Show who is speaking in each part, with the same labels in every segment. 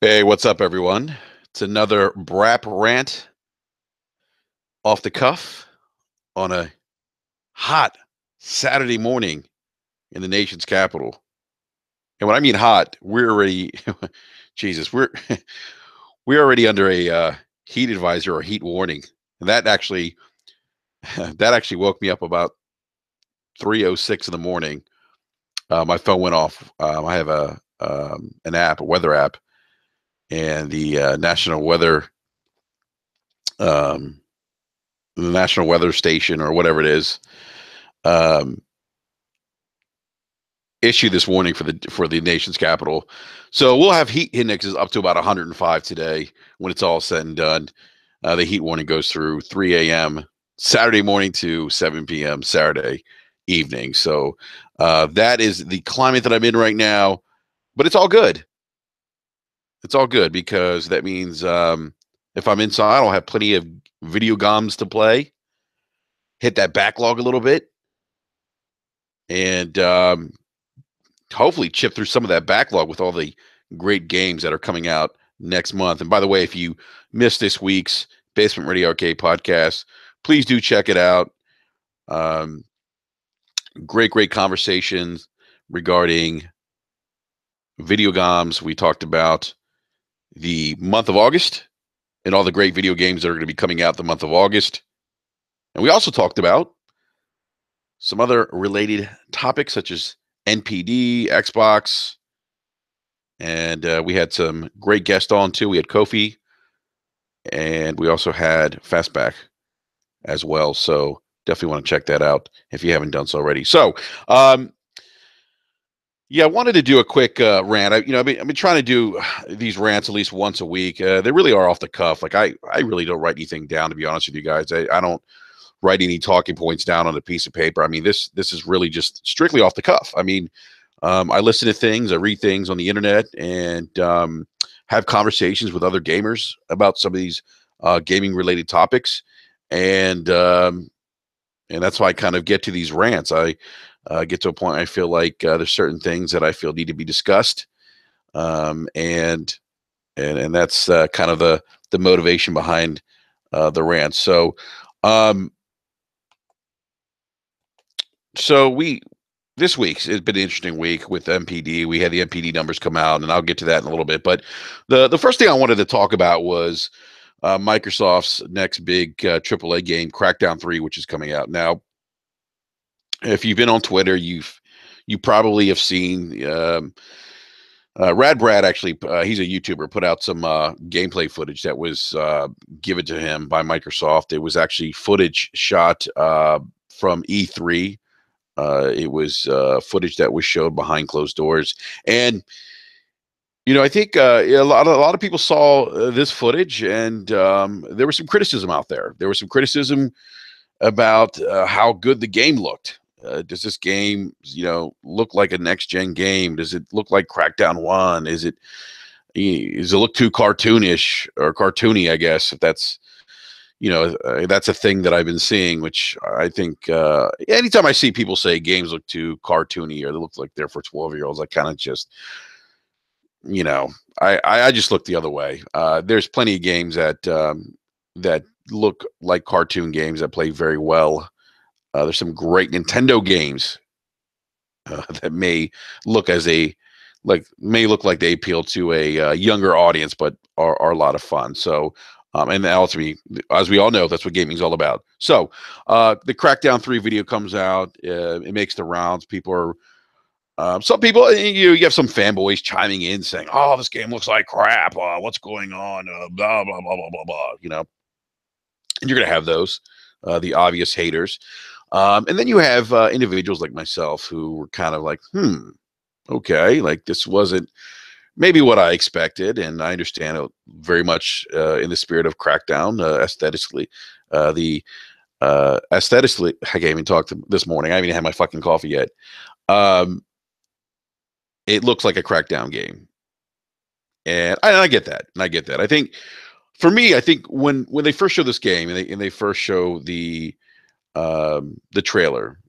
Speaker 1: Hey, what's up, everyone? It's another BRAP rant off the cuff on a hot Saturday morning in the nation's capital. And when I mean hot, we're already, Jesus, we're already under a heat advisor or heat warning, and that actually that actually woke me up about 3:06 in the morning. My phone went off. I have an app, a weather app, and National Weather um, the National Weather Station or whatever it is, um, issue this warning for the nation's capital. So we'll have heat indexes up to about 105 today when it's all said and done. The heat warning goes through 3 a.m. Saturday morning to 7 p.m. Saturday evening. So that is the climate that I'm in right now. But it's all good. It's all good because that means if I'm inside, I'll have plenty of video games to play, hit that backlog a little bit, and hopefully chip through some of that backlog with all the great games that are coming out next month. And by the way, if you missed this week's Basement Radio Arcade podcast, please do check it out. Um, great conversations regarding video games. We talked about the month of August and all the great video games that are going to be coming out the month of August. And we also talked about some other related topics such as NPD, Xbox, and we had some great guests on too. We had Kofi, and we also had Fastback as well. So definitely want to check that out if you haven't done so already. So, yeah, I wanted to do a quick rant. I've been trying to do these rants at least once a week. They really are off the cuff. Like I really don't write anything down, to be honest with you guys. I don't write any talking points down on a piece of paper. I mean, this is really just strictly off the cuff. I mean, I listen to things, I read things on the internet, and have conversations with other gamers about some of these gaming related topics, and that's why I kind of get to these rants. I get to a point I feel like there's certain things that I feel need to be discussed, and that's kind of the motivation behind the rant. Um, so we this week's it's been an interesting week with NPD. We had the NPD numbers come out, and I'll get to that in a little bit. But the first thing I wanted to talk about was Microsoft's next big AAA game, Crackdown 3, which is coming out now. If you've been on Twitter, you probably have seen Rad Brad actually. He's a YouTuber. Put out some gameplay footage that was given to him by Microsoft. It was actually footage shot from E3. It was footage that was showed behind closed doors, and I think a lot of people saw this footage, and there was some criticism out there. There was some criticism about how good the game looked. Does this game, look like a next gen game? Does it look like Crackdown 1? Does it look too cartoonish or cartoony? I guess if that's a thing that I've been seeing, which I think anytime I see people say games look too cartoony or they look like they're for 12-year-olds, I kind of just, I just look the other way. There's plenty of games that look like cartoon games that play very well. There's some great Nintendo games that may look like they appeal to a younger audience, but are a lot of fun. So, and ultimately, as we all know, that's what gaming's all about. So, the Crackdown 3 video comes out. It makes the rounds. Some people, you have some fanboys chiming in saying, "Oh, this game looks like crap. What's going on? Blah blah blah blah blah blah." And you're gonna have those, the obvious haters, and then you have individuals like myself who were kind of like, okay, like this wasn't maybe what I expected, and I understand it very much in the spirit of Crackdown, aesthetically. The aesthetically, I can't even talk this morning. I haven't even had my fucking coffee yet. It looks like a Crackdown game, and I get that, and I get that. I think for me, I think when they first show this game and they first show the trailer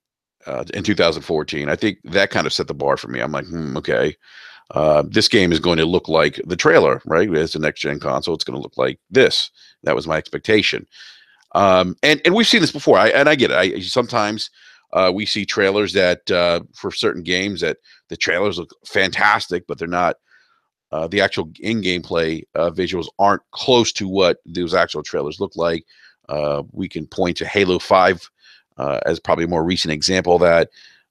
Speaker 1: in 2014, I think that kind of set the bar for me. I'm like, okay. This game is going to look like the trailer, right? It's a next gen console. It's going to look like this. That was my expectation. And we've seen this before. I get it. I sometimes we see trailers that for certain games that the trailers look fantastic, but they're not. The actual in-game play visuals aren't close to what those actual trailers look like. We can point to Halo 5 as probably a more recent example of that.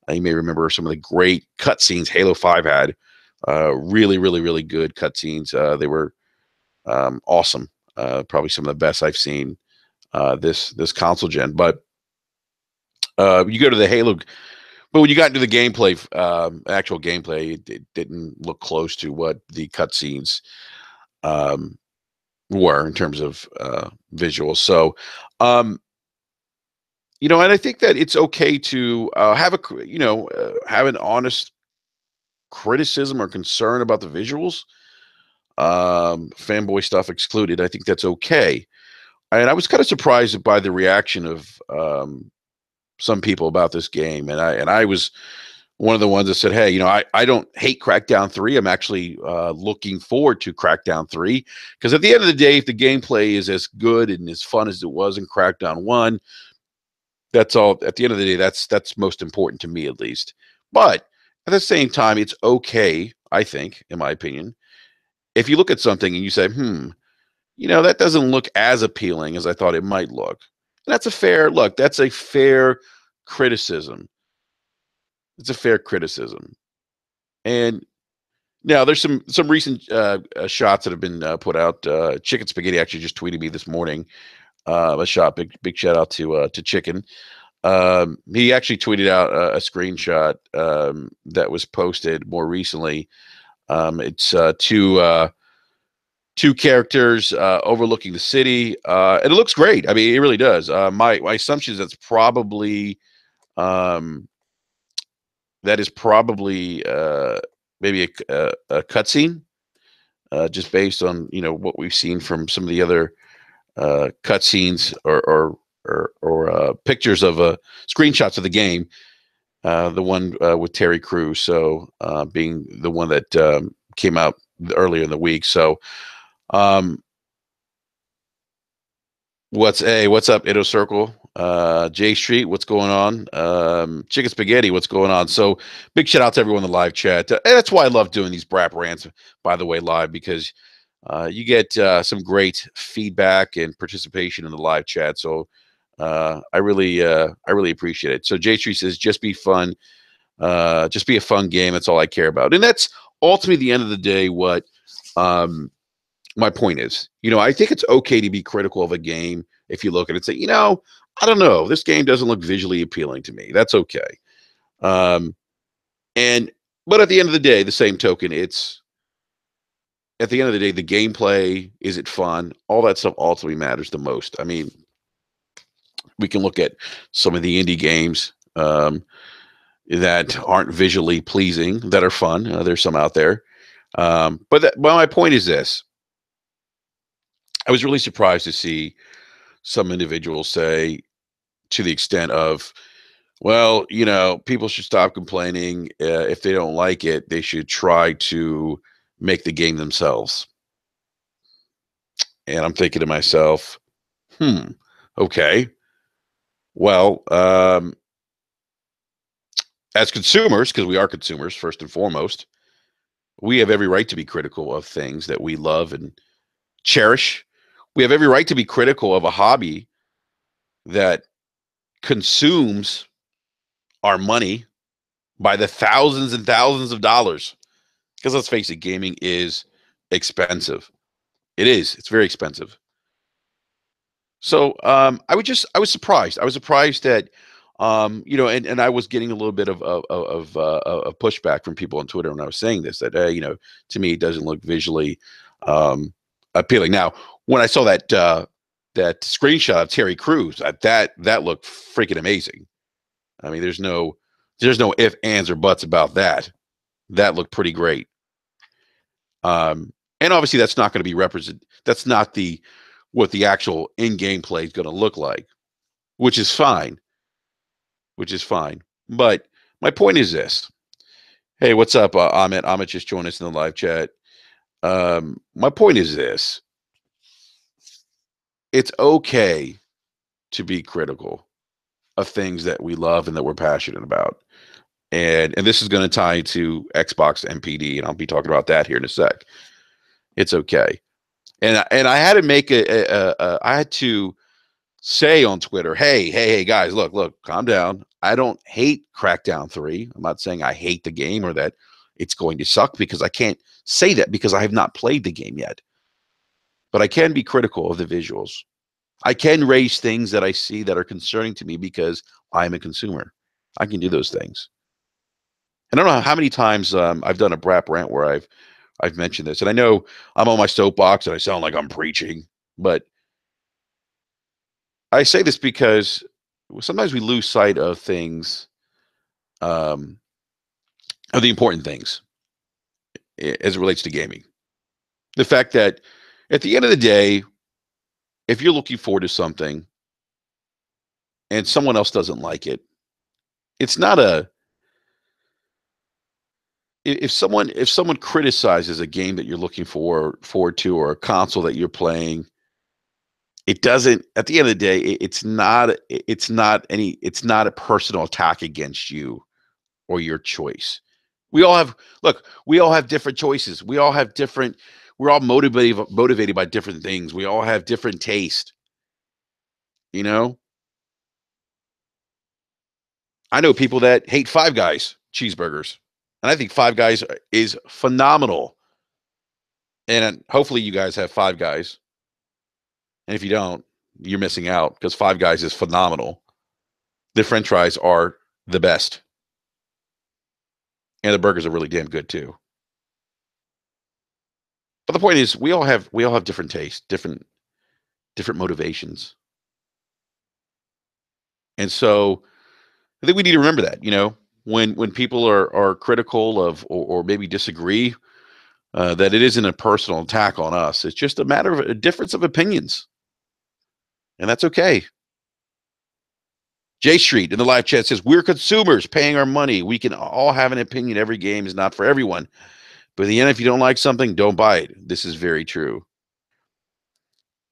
Speaker 1: You may remember some of the great cutscenes Halo 5 had. Really, really, really good cutscenes. They were awesome. Probably some of the best I've seen this console gen. But you go to the Halo, but when you got into the gameplay, actual gameplay, it didn't look close to what the cutscenes um, were in terms of visuals. So, um, and I think that it's okay to have an honest criticism or concern about the visuals, fanboy stuff excluded. I think that's okay. And I was kind of surprised by the reaction of some people about this game, and I was one of the ones that said, "Hey, I don't hate Crackdown 3. I'm actually looking forward to Crackdown 3 because at the end of the day, if the gameplay is as good and as fun as it was in Crackdown 1, that's all. At the end of the day, that's most important to me, at least. But at the same time, it's okay, I think, in my opinion, if you look at something and you say, that doesn't look as appealing as I thought it might look. And that's a fair look. That's a fair criticism. It's a fair criticism. And now there's some recent shots that have been put out. Chicken Spaghetti actually just tweeted me this morning a shot. Big shout out to Chicken. He actually tweeted out a screenshot that was posted more recently. It's two characters overlooking the city, and it looks great. I mean, it really does. My assumption is um, that is probably maybe a cutscene, just based on what we've seen from some of the other cutscenes or pictures of screenshots of the game. The one with Terry Crews, so being the one that came out earlier in the week. So. Um, what's up, Itto Circle? J Street, what's going on? Chicken Spaghetti, what's going on? So big shout out to everyone in the live chat. And that's why I love doing these BRAP rants, by the way, live, because you get some great feedback and participation in the live chat. So I really appreciate it. So J Street says, just be fun. Just be a fun game. That's all I care about. And that's ultimately the end of the day what my point is. I think it's okay to be critical of a game if you look at it and say, I don't know, this game doesn't look visually appealing to me. That's okay. Um, but at the end of the day, the same token, at the end of the day, the gameplay, is it fun? All that stuff ultimately matters the most. I mean, we can look at some of the indie games that aren't visually pleasing, that are fun. There's some out there. But my point is this. I was really surprised to see some individuals say, to the extent of, well, people should stop complaining. If they don't like it, they should try to make the game themselves. And I'm thinking to myself, okay. Well, as consumers, because we are consumers first and foremost, we have every right to be critical of things that we love and cherish. We have every right to be critical of a hobby that consumes our money by the thousands and thousands of dollars. Because let's face it, gaming is expensive. It is. It's very expensive. So I was surprised. I was surprised that and I was getting a little bit of pushback from people on Twitter when I was saying this, that to me it doesn't look visually appealing. Now, when I saw that screenshot of Terry Crews, that looked freaking amazing. I mean, there's no if, ands, or buts about that. That looked pretty great. And obviously that's not going to be that's not what the actual in-game play is going to look like, which is fine. But my point is this. Hey, what's up, Amit? Amit just joined us in the live chat. My point is this: it's okay to be critical of things that we love and that we're passionate about, and this is going to tie to Xbox NPD, and I'll be talking about that here in a sec. It's okay, and I had to make I had to say on Twitter, hey, guys, look, calm down. I don't hate Crackdown 3. I'm not saying I hate the game or that it's going to suck, because I can't say that because I have not played the game yet. But I can be critical of the visuals. I can raise things that I see that are concerning to me because I'm a consumer. I can do those things. And I don't know how many times I've done a BRAP rant where I've mentioned this, and I know I'm on my soapbox and I sound like I'm preaching, but I say this because sometimes we lose sight of things, um, of the important things as it relates to gaming. The fact that at the end of the day, if you're looking forward to something and someone else doesn't like it, it's not a if someone criticizes a game that you're looking forward to, or a console that you're playing, it doesn't, at the end of the day, it's not a personal attack against you or your choice. We all have we all have different choices. We're all motivated by different things. We all have different taste, you know? I know people that hate Five Guys cheeseburgers. And I think Five Guys is phenomenal. And hopefully you guys have Five Guys. And if you don't, you're missing out, because Five Guys is phenomenal. The French fries are the best. And the burgers are really damn good too. But the point is, we all have different tastes, different motivations. And so I think we need to remember that, when people are critical of, or maybe disagree, that it isn't a personal attack on us. It's just a matter of a difference of opinions, and that's okay. J Street in the live chat says, we're consumers paying our money. We can all have an opinion. Every game is not for everyone. But in the end, if you don't like something, don't buy it. This is very true.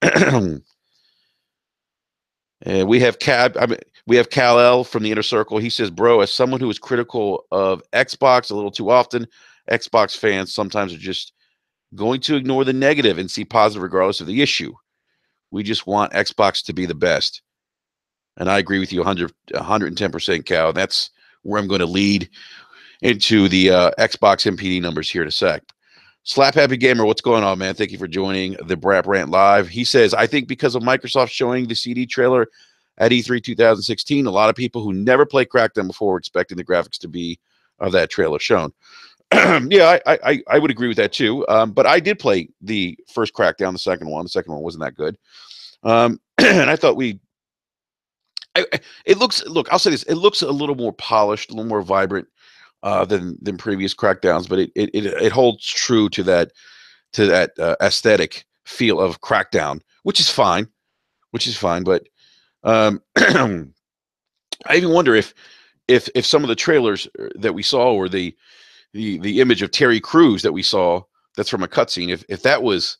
Speaker 1: And we have Cal L from the Inner Circle. He says, bro, as someone who is critical of Xbox a little too often, Xbox fans sometimes are just going to ignore the negative and see positive regardless of the issue. We just want Xbox to be the best. And I agree with you 110%, Cal. That's where I'm going to lead into the Xbox MPD numbers here in a sec. Slap Happy Gamer, what's going on, man? Thank you for joining the BRAP Rant Live. He says, I think because of Microsoft showing the CD trailer at E3 2016, a lot of people who never played Crackdown before were expecting the graphics to be of that trailer shown. Yeah, I would agree with that too. But I did play the first Crackdown, the second one. The second one wasn't that good. And I thought I'll say this, it looks a little more polished, a little more vibrant than previous Crackdowns, but it holds true to that aesthetic feel of Crackdown, which is fine, But I even wonder if some of the trailers that we saw, or the image of Terry Crews that we saw, that's from a cutscene, if that was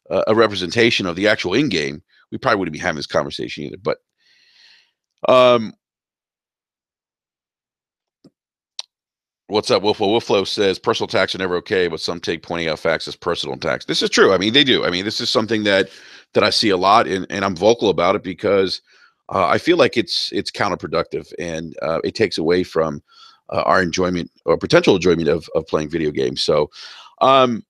Speaker 1: a representation of the actual in game, we probably wouldn't be having this conversation either. But um, what's up, Wolfo? Wolflo says personal attacks are never okay, but some take pointing out facts as personal attacks. This is true. I mean, they do. I mean, this is something that I see a lot, and I'm vocal about it because I feel like it's counterproductive, and it takes away from our enjoyment, or potential enjoyment, of playing video games. So, um,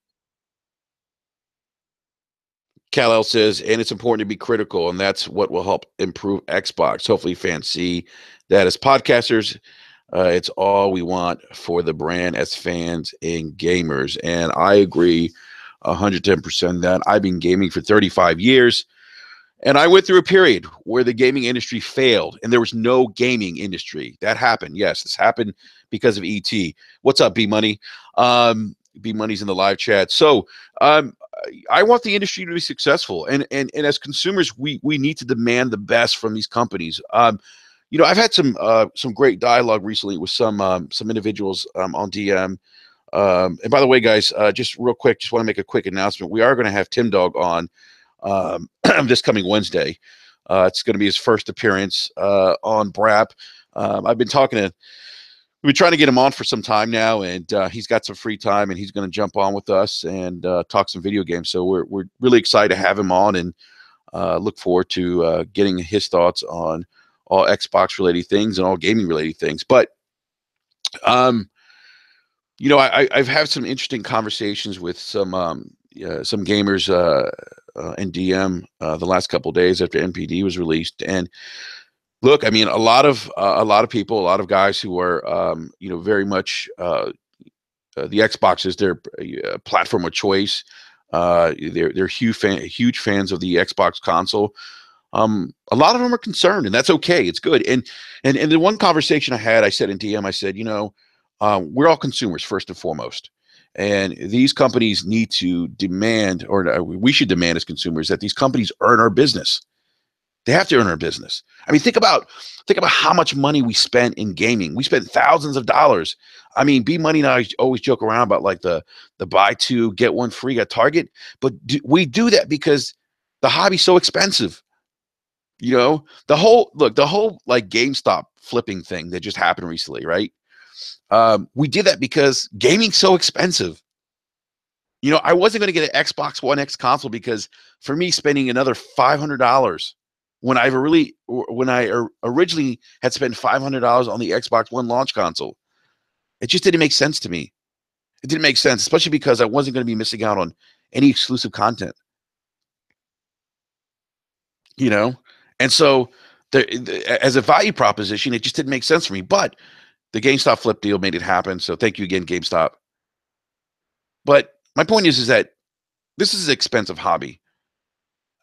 Speaker 1: Kal-El says, and it's important to be critical, and that's what will help improve Xbox. Hopefully, fans see that as podcasters. It's all we want for the brand as fans and gamers. And I agree 110% that. I've been gaming for 35 years, and I went through a period where the gaming industry failed and there was no gaming industry. That happened. Yes, this happened because of ET. What's up, B Money? B Money's in the live chat. So I want the industry to be successful. And as consumers, we need to demand the best from these companies. I've had some great dialogue recently with some individuals on DM. And by the way, guys, just real quick, just want to make a quick announcement. We are going to have Tim Dog on this coming Wednesday. It's going to be his first appearance on BRAP. I've been we've been trying to get him on for some time now, and he's got some free time, and he's going to jump on with us and talk some video games. So we're really excited to have him on, and look forward to getting his thoughts on all Xbox related things and all gaming related things. But I've had some interesting conversations with some gamers in DM the last couple of days after NPD was released. And look, I mean, a lot of people, a lot of guys who are very much the Xbox is their platform of choice. They're huge fans of the Xbox console. A lot of them are concerned, and that's okay. It's good. And the one conversation I had, I said in DM, I said, we're all consumers first and foremost, and these companies need to demand, or we should demand as consumers, that these companies earn our business. They have to earn our business. I mean, think about how much money we spent in gaming. We spent thousands of dollars. I mean, B Money and I always joke around about like the buy two get one free at Target, but we do that because the hobby's so expensive. The whole like GameStop flipping thing that just happened recently, right? We did that because gaming's so expensive. I wasn't going to get an Xbox One X console because for me, spending another $500 when I originally had spent $500 on the Xbox One launch console, it just didn't make sense to me. It didn't make sense, especially because I wasn't going to be missing out on any exclusive content. And so as a value proposition, it just didn't make sense for me. But the GameStop flip deal made it happen. So thank you again, GameStop. But my point is that this is an expensive hobby.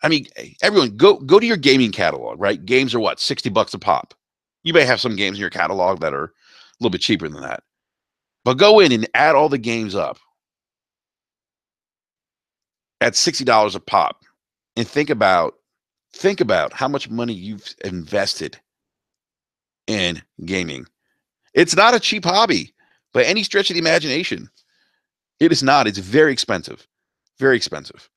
Speaker 1: I mean, everyone go to your gaming catalog, right? Games are what, $60 a pop. You may have some games in your catalog that are a little bit cheaper than that. But go in and add all the games up at $60 a pop and think about how much money you've invested in gaming. It's not a cheap hobby by any stretch of the imagination. It is not. It's very expensive. Very expensive.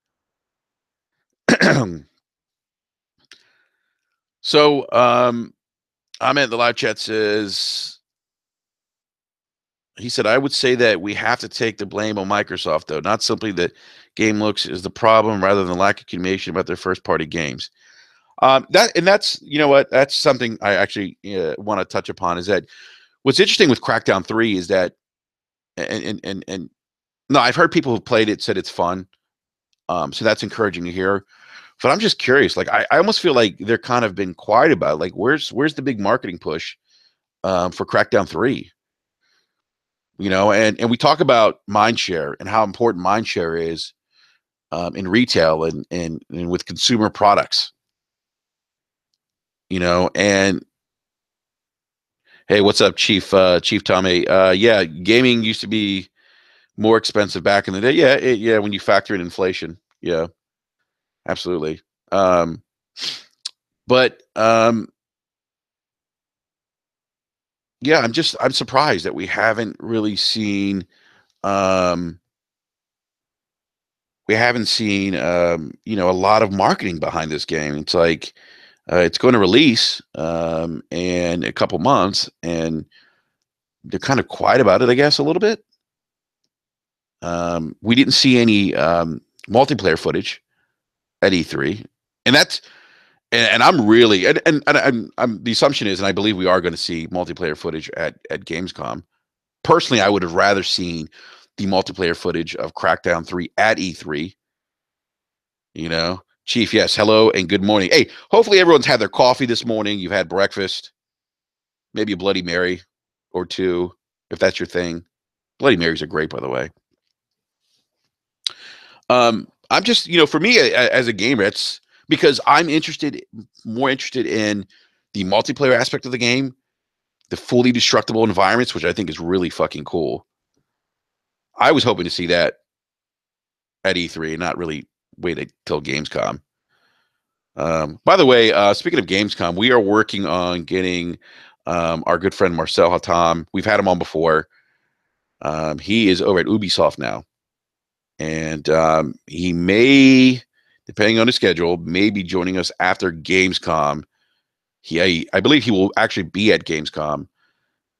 Speaker 1: So, Ahmed, the live chat says, he said, I would say that we have to take the blame on Microsoft, though, not simply that game looks is the problem, rather than lack of communication about their first party games. That's, that's something I actually want to touch upon, is that what's interesting with Crackdown 3 is that, and no, I've heard people who've played it said it's fun. So that's encouraging to hear. But I'm just curious. Like, I almost feel like they're kind of been quiet about it. Like, where's the big marketing push for Crackdown 3? And we talk about mindshare and how important mindshare is in retail and with consumer products. And hey, what's up, Chief Tommy? Yeah, gaming used to be more expensive back in the day. Yeah, when you factor in inflation. Yeah, absolutely. But yeah, I'm surprised that we haven't really seen a lot of marketing behind this game. It's like it's going to release in a couple months, and they're kind of quiet about it, I guess, a little bit. We didn't see any multiplayer footage at E3, and that's and I'm really and I'm the assumption is, and I believe we are going to see multiplayer footage at Gamescom. Personally, I would have rather seen the multiplayer footage of Crackdown 3 at E3. Chief, yes, hello and good morning. Hey, hopefully everyone's had their coffee this morning. You've had breakfast, maybe a Bloody Mary or two, if that's your thing. Bloody Marys are great, by the way. I'm just, for me as a gamer, it's because I'm more interested in the multiplayer aspect of the game, the fully destructible environments, which I think is really fucking cool. I was hoping to see that at E3 and not really wait until Gamescom. By the way, speaking of Gamescom, we are working on getting our good friend Marcel Hatam. We've had him on before. He is over at Ubisoft now, and he may, depending on his schedule, may be joining us after Gamescom. I believe he will actually be at Gamescom,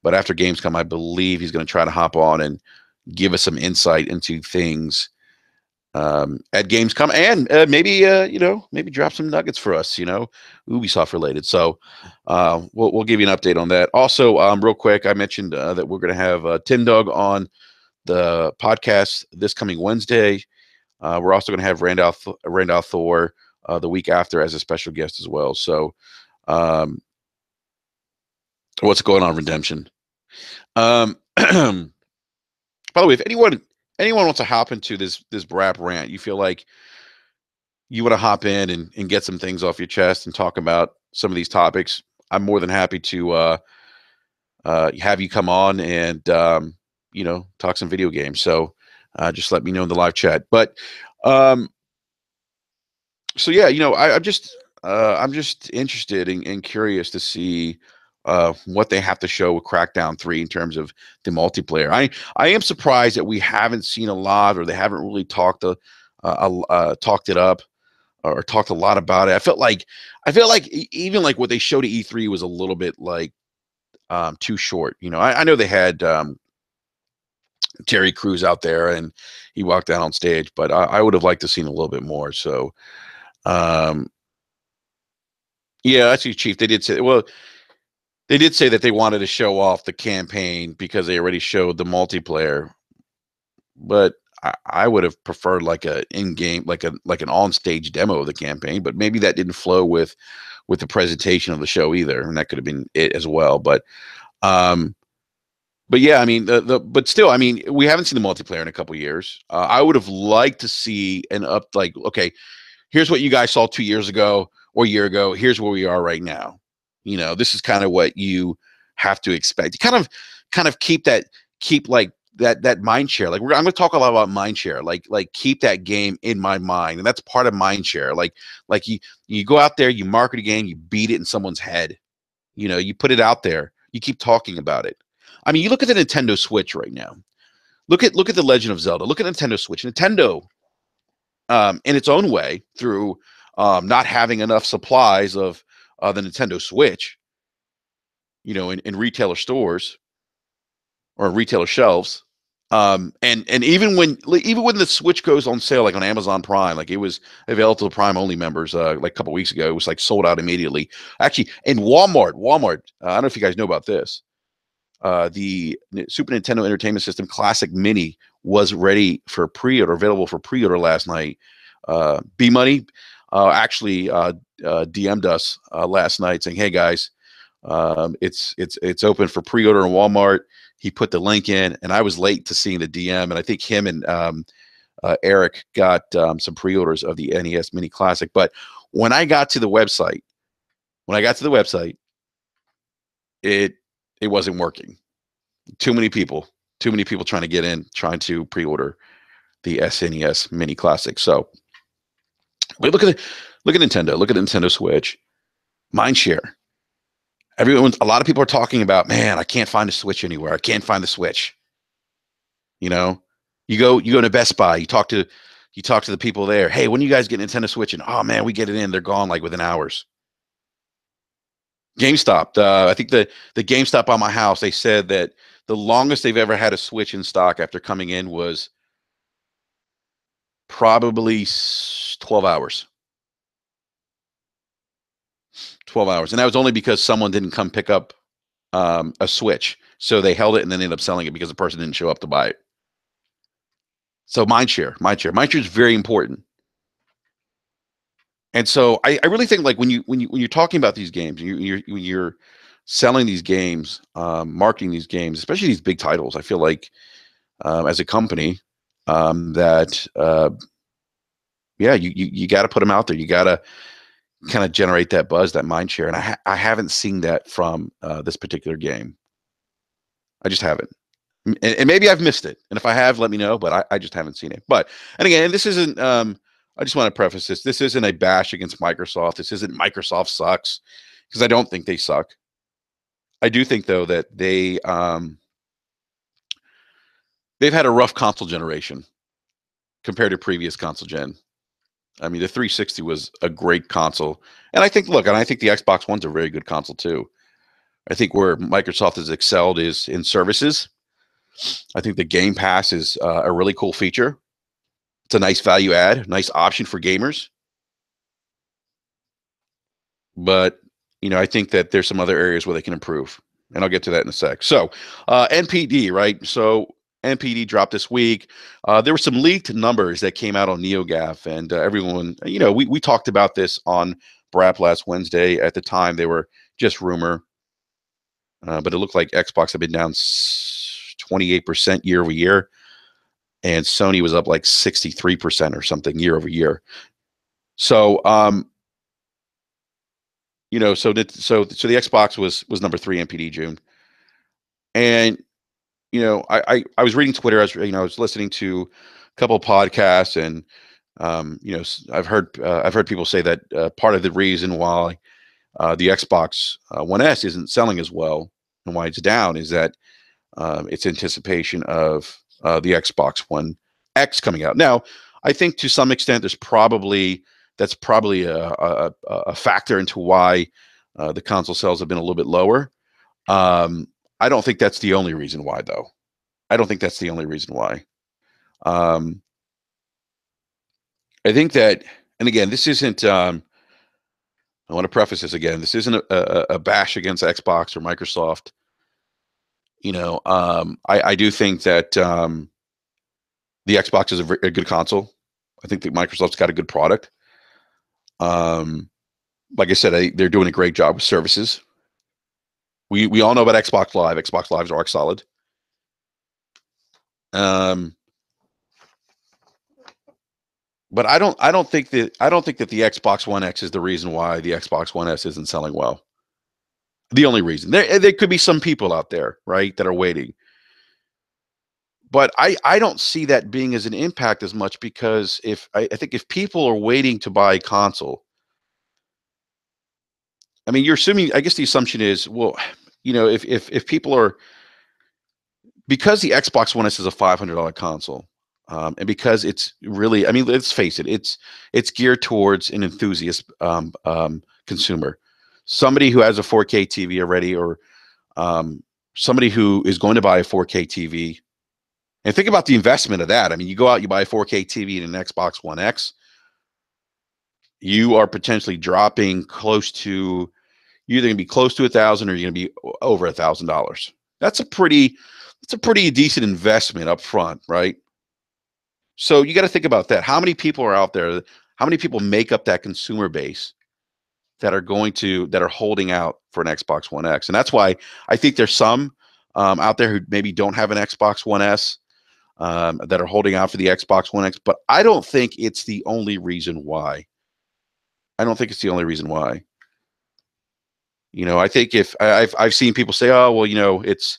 Speaker 1: but after Gamescom, I believe he's going to try to hop on and give us some insight into things at Gamescom, and maybe maybe drop some nuggets for us, Ubisoft related. So we'll give you an update on that. Also, real quick, I mentioned that we're going to have Tim Dog on the podcast this coming Wednesday. We're also going to have Randall Thor the week after as a special guest as well. So what's going on, Redemption? By the way, if anyone wants to hop into this BRAP rant, you feel like you want to hop in and get some things off your chest and talk about some of these topics, I'm more than happy to have you come on and talk some video games. So just let me know in the live chat. But so yeah, I'm just interested and curious to see what they have to show with Crackdown 3 in terms of the multiplayer. I am surprised that we haven't seen a lot, or they haven't really talked it up or talked a lot about it. I feel like even like what they showed at E3 was a little bit like too short. I know they had Terry Crews out there and he walked out on stage, but I would have liked to seen a little bit more. So um, yeah, actually, Chief, they did say that they wanted to show off the campaign because they already showed the multiplayer, but I would have preferred like a in-game, like an on-stage demo of the campaign. But maybe that didn't flow with the presentation of the show either, and that could have been it as well. Um, but yeah, I mean but still, I mean, we haven't seen the multiplayer in a couple years. I would have liked to see an up, like, okay, here's what you guys saw 2 years ago or a year ago. Here's where we are right now. This is kind of what you have to expect. Kind of keep like that mind share. Like I'm going to talk a lot about mind share. Like keep that game in my mind, and that's part of mind share. Like you go out there, you market a game, you beat it in someone's head. You put it out there, you keep talking about it. I mean, you look at the Nintendo Switch right now. Look at the Legend of Zelda. Look at Nintendo Switch. Nintendo, in its own way, through not having enough supplies of the Nintendo Switch, in retailer stores or retailer shelves. And even when the Switch goes on sale, like on Amazon Prime, like it was available to Prime only members, like a couple weeks ago, it was like sold out immediately. Actually, in Walmart, I don't know if you guys know about this. The Super Nintendo Entertainment System Classic Mini was ready for pre-order, available for pre-order last night. B Money actually DM'd us last night saying, "Hey guys, it's open for pre-order in Walmart." He put the link in, and I was late to seeing the DM, and I think him and Eric got some pre-orders of the NES Mini Classic. But when I got to the website, it wasn't working. Too many people trying to get in, trying to pre-order the SNES Mini Classic. So, but look at Nintendo, look at Nintendo Switch, mindshare. A lot of people are talking about, man, I can't find a Switch anywhere. I can't find the Switch. You know, you go to Best Buy, you talk to the people there. Hey, when you guys get Nintendo Switch? And oh man, we get it in. They're gone like within hours. GameStop. I think the GameStop on my house, they said that the longest they've ever had a Switch in stock after coming in was probably 12 hours. 12 hours. And that was only because someone didn't come pick up a Switch. So they held it and then ended up selling it because the person didn't show up to buy it. So mindshare is very important. And so I really think, like, when you're talking about these games, when you're selling these games, marketing these games, especially these big titles, I feel like as a company that yeah, you got to put them out there. You got to kind of generate that buzz, that mind share. And I haven't seen that from this particular game. I just haven't. And maybe I've missed it. And if I have, let me know. But I just haven't seen it. And again, this isn't I just want to preface this. This isn't a bash against Microsoft. This isn't Microsoft sucks, because I don't think they suck. I do think though that they've had a rough console generation compared to previous console gen. I mean, the 360 was a great console, and I think the Xbox One's a very good console too. I think where Microsoft has excelled is in services. I think the Game Pass is a really cool feature. It's a nice value add, nice option for gamers. But I think that there's some other areas where they can improve, and I'll get to that in a sec. So, NPD, right? So NPD dropped this week. There were some leaked numbers that came out on NeoGAF, and everyone, we talked about this on BRAP last Wednesday. At the time, they were just rumor, but it looked like Xbox had been down 28% year over year, and Sony was up like 63% or something year over year. So, so the Xbox was number 3 NPD June, and I was reading Twitter. I was listening to a couple of podcasts, and I've heard people say that part of the reason why the Xbox One S isn't selling as well and why it's down is that it's anticipation of the Xbox One X coming out. Now, I think to some extent that's probably a factor into why the console sales have been a little bit lower. I don't think that's the only reason why, though. I don't think that's the only reason why. I think that, and again, this isn't. I want to preface this again. This isn't a bash against Xbox or Microsoft. I do think that the Xbox is a good console. I think that Microsoft's got a good product. Like I said, they're doing a great job with services. We all know about Xbox Live. Xbox Live is rock solid. But I don't think that the Xbox One X is the reason why the Xbox One S isn't selling well. The only reason. There could be some people out there, right, that are waiting. But I don't see that being as an impact as much, because I think if people are waiting to buy a console, I mean, you're assuming, I guess the assumption is, well, if people are, because the Xbox One S is a $500 console, and because it's really, I mean, let's face it, it's geared towards an enthusiast consumer, somebody who has a 4K TV already, or somebody who is going to buy a 4K TV. And think about the investment of that. I mean, you go out, you buy a 4K TV and an Xbox One X, you are potentially dropping you're either going to be close to $1,000 or you're going to be over $1,000. That's a pretty decent investment up front, right? So you got to think about that. How many people are out there? How many people make up that consumer base that are holding out for an Xbox One X? And that's why I think there's some out there who maybe don't have an Xbox One S that are holding out for the Xbox One X. But I don't think it's the only reason why. I don't think it's the only reason why. I think if I've seen people say, oh, well, it's,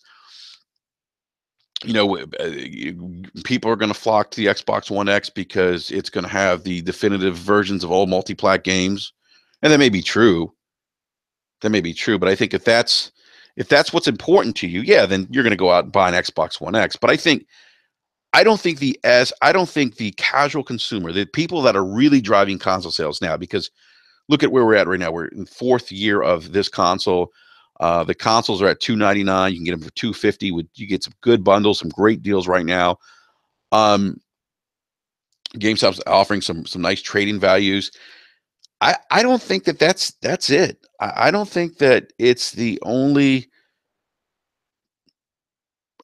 Speaker 1: people are going to flock to the Xbox One X because it's going to have the definitive versions of all multi-plat games. And that may be true. But I think if that's what's important to you, yeah, then you're going to go out and buy an Xbox One X. But I don't think the casual consumer, the people that are really driving console sales now, because look at where we're at right now. We're in 4th year of this console. The consoles are at $299. You can get them for $250. You get some good bundles, some great deals right now. GameStop's offering some nice trading values. I don't think that's it. I don't think that it's the only.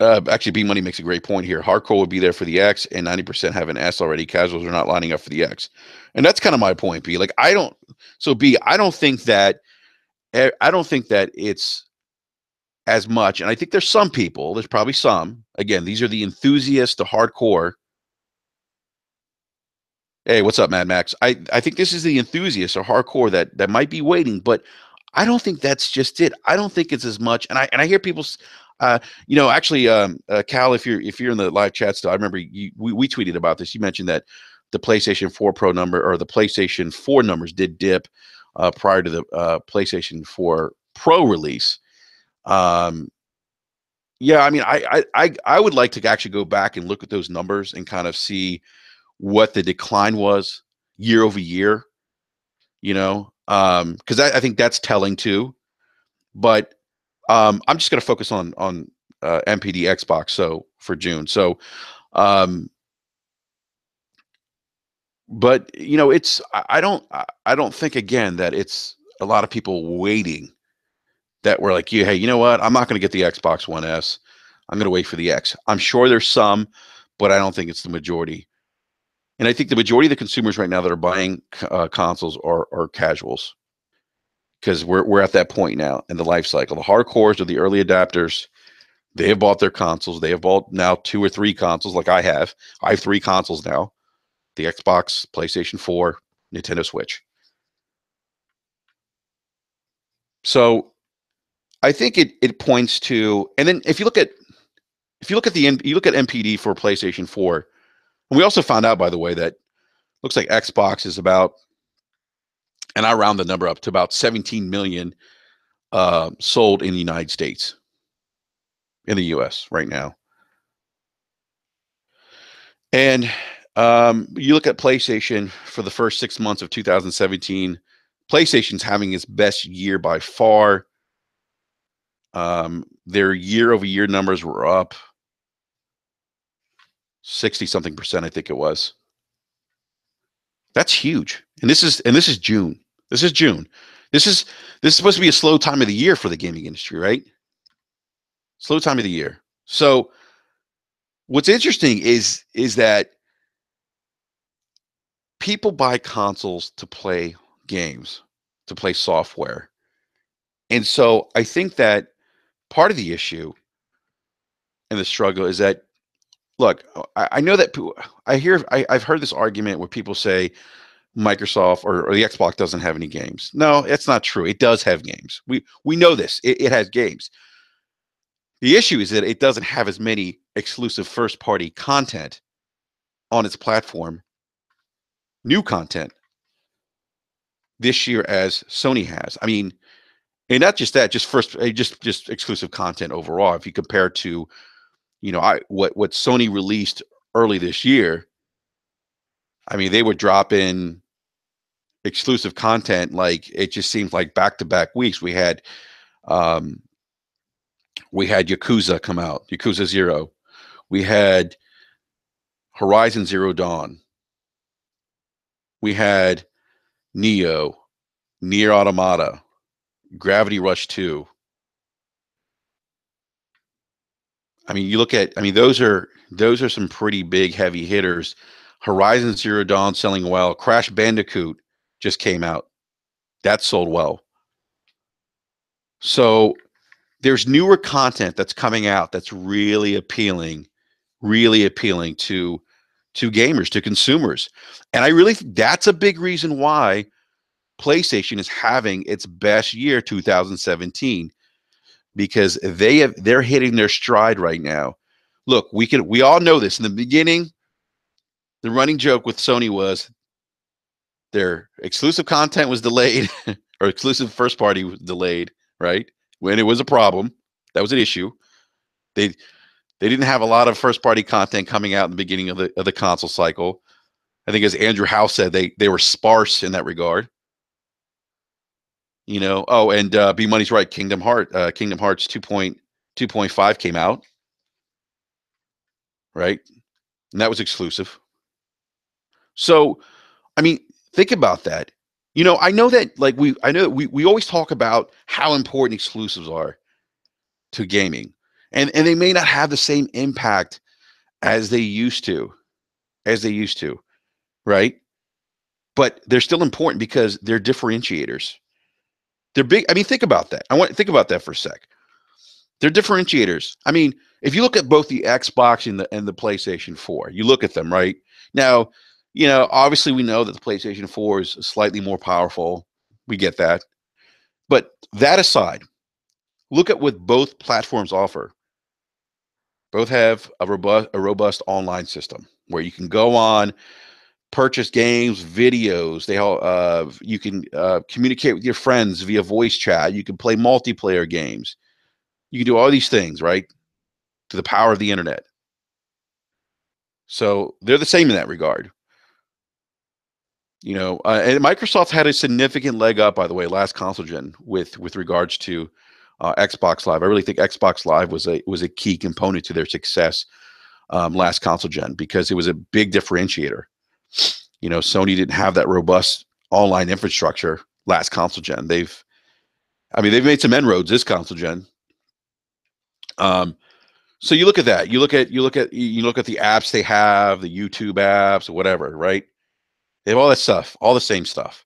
Speaker 1: Actually, B Money makes a great point here. Hardcore would be there for the X, and 90% have an S already. Casuals are not lining up for the X, and that's kind of my point. B, like I don't think that it's as much. And I think there's some people. There's probably some. Again, these are the enthusiasts, the hardcore. Hey, what's up, Mad Max? I think this is the enthusiasts or hardcore that might be waiting, but I don't think that's just it. I don't think it's as much. And I hear people, actually, Cal, if you're in the live chat still, I remember we tweeted about this. You mentioned that the PlayStation 4 Pro number, or the PlayStation 4 numbers did dip prior to the PlayStation 4 Pro release. Yeah, I mean, I would like to actually go back and look at those numbers and kind of see what the decline was year over year. Because I think that's telling too. But I'm just going to focus on MPD Xbox so for June. So, um, but it's I don't think again that it's a lot of people waiting that were like, yeah, hey, you know what? I'm not going to get the Xbox One S. I'm going to wait for the X. I'm sure there's some, but I don't think it's the majority. And I think the majority of the consumers right now that are buying consoles are casuals, because we're at that point now in the life cycle. The hardcores are the early adapters. They have bought their consoles. They have bought now 2 or 3 consoles, like I have. I have 3 consoles now: the Xbox, PlayStation 4, Nintendo Switch. So I think it points to, and then if you look at NPD for PlayStation 4, and we also found out, by the way, that looks like Xbox is about, and I round the number up to about 17 million sold in the United States, in the U.S. right now. And you look at PlayStation for the first 6 months of 2017, PlayStation's having its best year by far. Their year over year numbers were up 60 something percent, I think it was. That's huge. And this is June. This is June. This is supposed to be a slow time of the year for the gaming industry, right? Slow time of the year. So what's interesting is that people buy consoles to play games, to play software. And so I think that part of the issue and the struggle is that, look, I know that I've heard this argument where people say Microsoft or the Xbox doesn't have any games. No, it's not true. It does have games. We know this. It has games. The issue is that it doesn't have as many exclusive first party content on its platform, new content this year as Sony has. I mean, and not just that, just exclusive content overall. If you compare to, what Sony released early this year, I mean, they would drop in exclusive content, like it just seems like back to back weeks. Um, we had Yakuza come out, Yakuza 0. We had Horizon Zero Dawn. We had Neo, Nier Automata, Gravity Rush 2. I mean, those are some pretty big heavy hitters. Horizon Zero Dawn selling well. Crash Bandicoot just came out. That sold well. So there's newer content that's coming out that's really appealing to gamers, to consumers. And I really think that's a big reason why PlayStation is having its best year 2017, because they're hitting their stride right now. Look, we all know this. In the beginning, the running joke with Sony was their exclusive content was delayed or exclusive first party was delayed, right? When it was a problem, that was an issue. They didn't have a lot of first party content coming out in the beginning of the console cycle. I think, as Andrew House said, they were sparse in that regard. Oh, and B Money's right. Kingdom Hearts 2.5 came out, right? And that was exclusive. So, I mean, think about that. I know that we always talk about how important exclusives are to gaming. And they may not have the same impact as they used to, right? But they're still important because they're differentiators. They're big. I mean, think about that. I want to think about that for a sec. They're differentiators. I mean, if you look at both the Xbox and the PlayStation 4, you look at them right now. Obviously, we know that the PlayStation 4 is slightly more powerful. We get that. But that aside, look at what both platforms offer. Both have a robust online system where you can go on, purchase games, videos. They all you can communicate with your friends via voice chat. You can play multiplayer games. You can do all these things, right? To the power of the internet. So they're the same in that regard. And Microsoft had a significant leg up, by the way, last console gen with regards to Xbox Live. I really think Xbox Live was a key component to their success last console gen because it was a big differentiator. Sony didn't have that robust online infrastructure last console gen. They've made some inroads this console gen. So you look at that. You look at the apps they have, the YouTube apps or whatever, right? They have all that stuff, all the same stuff.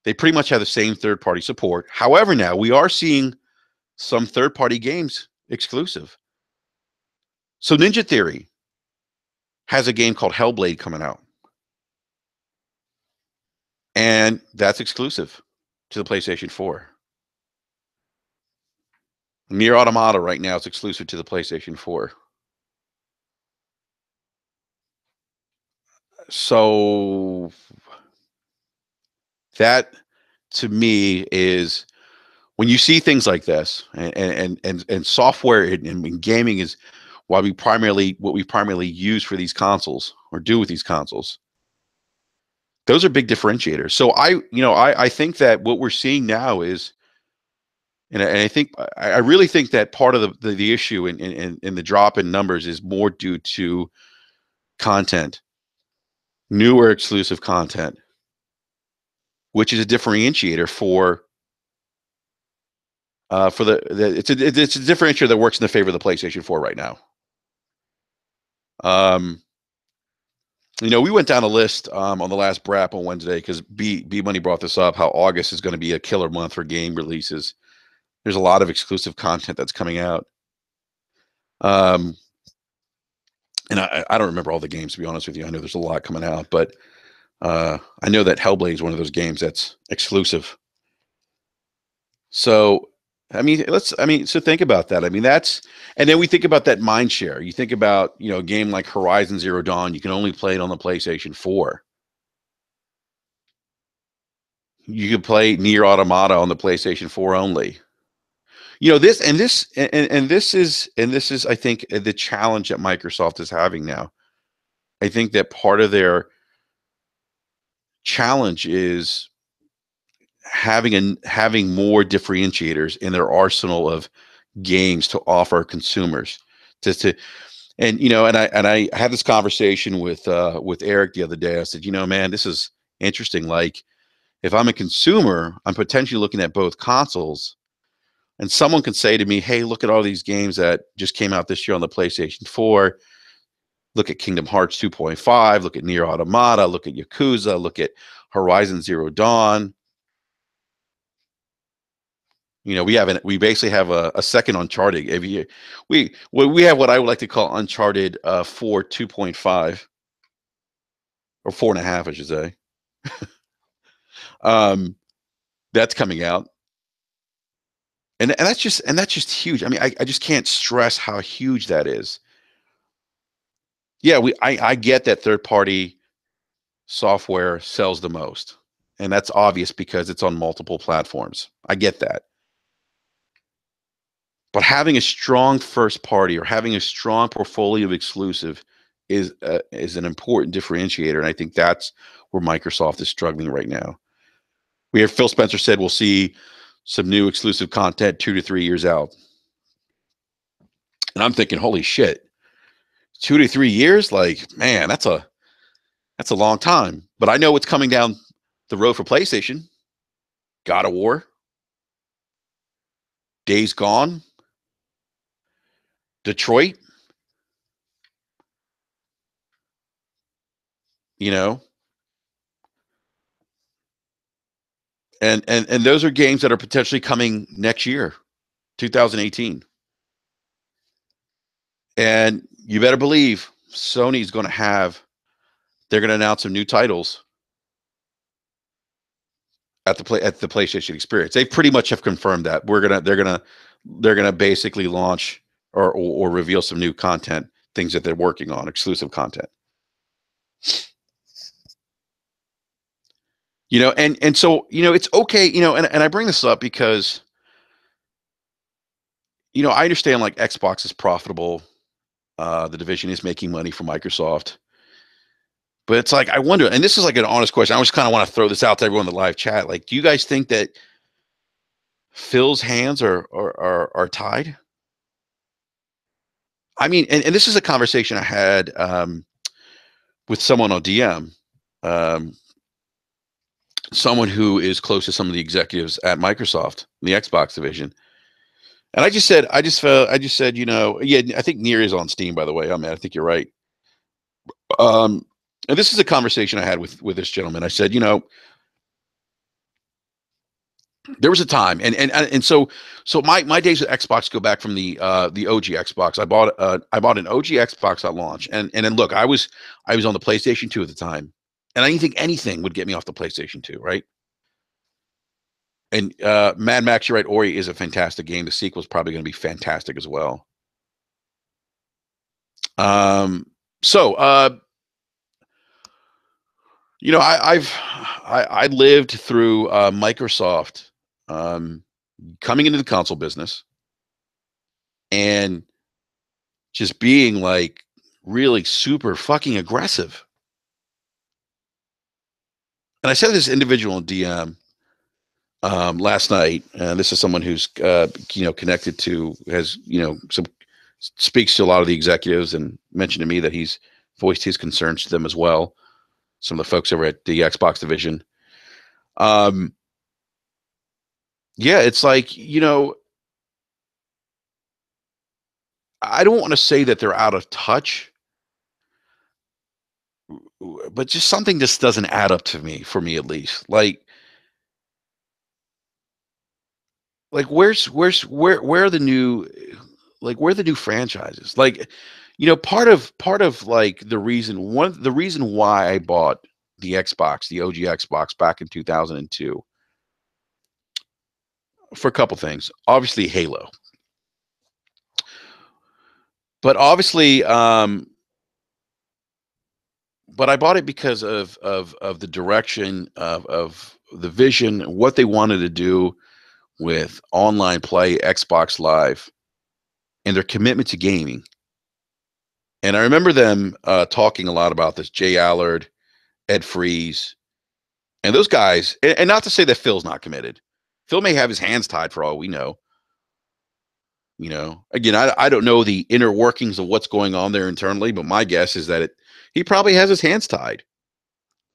Speaker 1: They pretty much have the same third-party support. However, now we are seeing some third-party games exclusive. So Ninja Theory has a game called Hellblade coming out. And that's exclusive to the PlayStation 4. Nier Automata right now is exclusive to the PlayStation 4. So that to me is when you see things like this and software and gaming is what we primarily use for these consoles or do with these consoles. Those are big differentiators. So I think that what we're seeing now is, and I really think that part of the issue in the drop in numbers is more due to content, newer exclusive content, which is a differentiator for it's a differentiator that works in the favor of the PlayStation 4 right now. We went down a list on the last BRAP on Wednesday because B Money brought this up, how August is going to be a killer month for game releases. There's a lot of exclusive content that's coming out. And I don't remember all the games, to be honest with you. I know there's a lot coming out, but I know that Hellblade is one of those games that's exclusive. So, so think about that. And then we think about that mind share. You think about, a game like Horizon Zero Dawn, you can only play it on the PlayStation 4. You could play Nier Automata on the PlayStation 4 only. This is, I think, the challenge that Microsoft is having now. I think that part of their challenge is having more differentiators in their arsenal of games to offer consumers. I had this conversation with Eric the other day. I said, man, this is interesting. Like, if I'm a consumer, I'm potentially looking at both consoles. And someone can say to me, hey, look at all these games that just came out this year on the PlayStation 4. Look at Kingdom Hearts 2.5. Look at Nier Automata. Look at Yakuza. Look at Horizon Zero Dawn. We basically have a second Uncharted. We have what I would like to call Uncharted 4 2.5 or 4.5, I should say. That's coming out. And that's just huge. I just can't stress how huge that is. Yeah, I get that third-party software sells the most, and that's obvious because it's on multiple platforms. I get that. But having a strong first party or having a strong portfolio of exclusive is an important differentiator, and I think that's where Microsoft is struggling right now. We hear Phil Spencer said we'll see some new exclusive content 2 to 3 years out. And I'm thinking, holy shit, 2 to 3 years? Like, man, that's a long time. But I know what's coming down the road for PlayStation. God of War, Days Gone, Detroit. And those are games that are potentially coming next year, 2018. And you better believe Sony's going to they're going to announce some new titles at the PlayStation Experience. They pretty much have confirmed that they're gonna basically launch or reveal some new content, things that they're working on, exclusive content. And so, it's okay, and I bring this up because, I understand like Xbox is profitable. The division is making money for Microsoft. But it's like, I wonder, and this is like an honest question. I just kind of want to throw this out to everyone in the live chat. Like, do you guys think that Phil's hands are tied? I mean, and this is a conversation I had with someone on DM, um, someone who is close to some of the executives at Microsoft, the Xbox division. And I just said, yeah, I think Nier is on Steam, by the way. I think you're right. Um, and this is a conversation I had with this gentleman. I said, there was a time, and so my days with Xbox go back from the OG Xbox. I bought an OG Xbox at launch, and then look, I was on the PlayStation 2 at the time, and I didn't think anything would get me off the PlayStation 2, right? And Mad Max, you're right, Ori is a fantastic game. The sequel is probably going to be fantastic as well. Um, so I lived through Microsoft coming into the console business and just being like really super fucking aggressive. And I said to this individual in DM last night, and this is someone who's connected to, has some, speaks to a lot of the executives, and mentioned to me that he's voiced his concerns to them as well. Some of the folks over at the Xbox division. Um, yeah, it's like, I don't want to say that they're out of touch, but just something just doesn't add up to me, for me at least. Like where are the new, where are the new franchises? Like, part of like the reason why I bought the Xbox, the OG Xbox back in 2002, for a couple things. Obviously Halo. But obviously but I bought it because of the direction of the vision, what they wanted to do with online play, Xbox Live, and their commitment to gaming. And I remember them talking a lot about this. Jay Allard, Ed Freeze, and those guys. And not to say that Phil's not committed. Phil may have his hands tied for all we know. Again, I don't know the inner workings of what's going on there internally, but my guess is that he probably has his hands tied.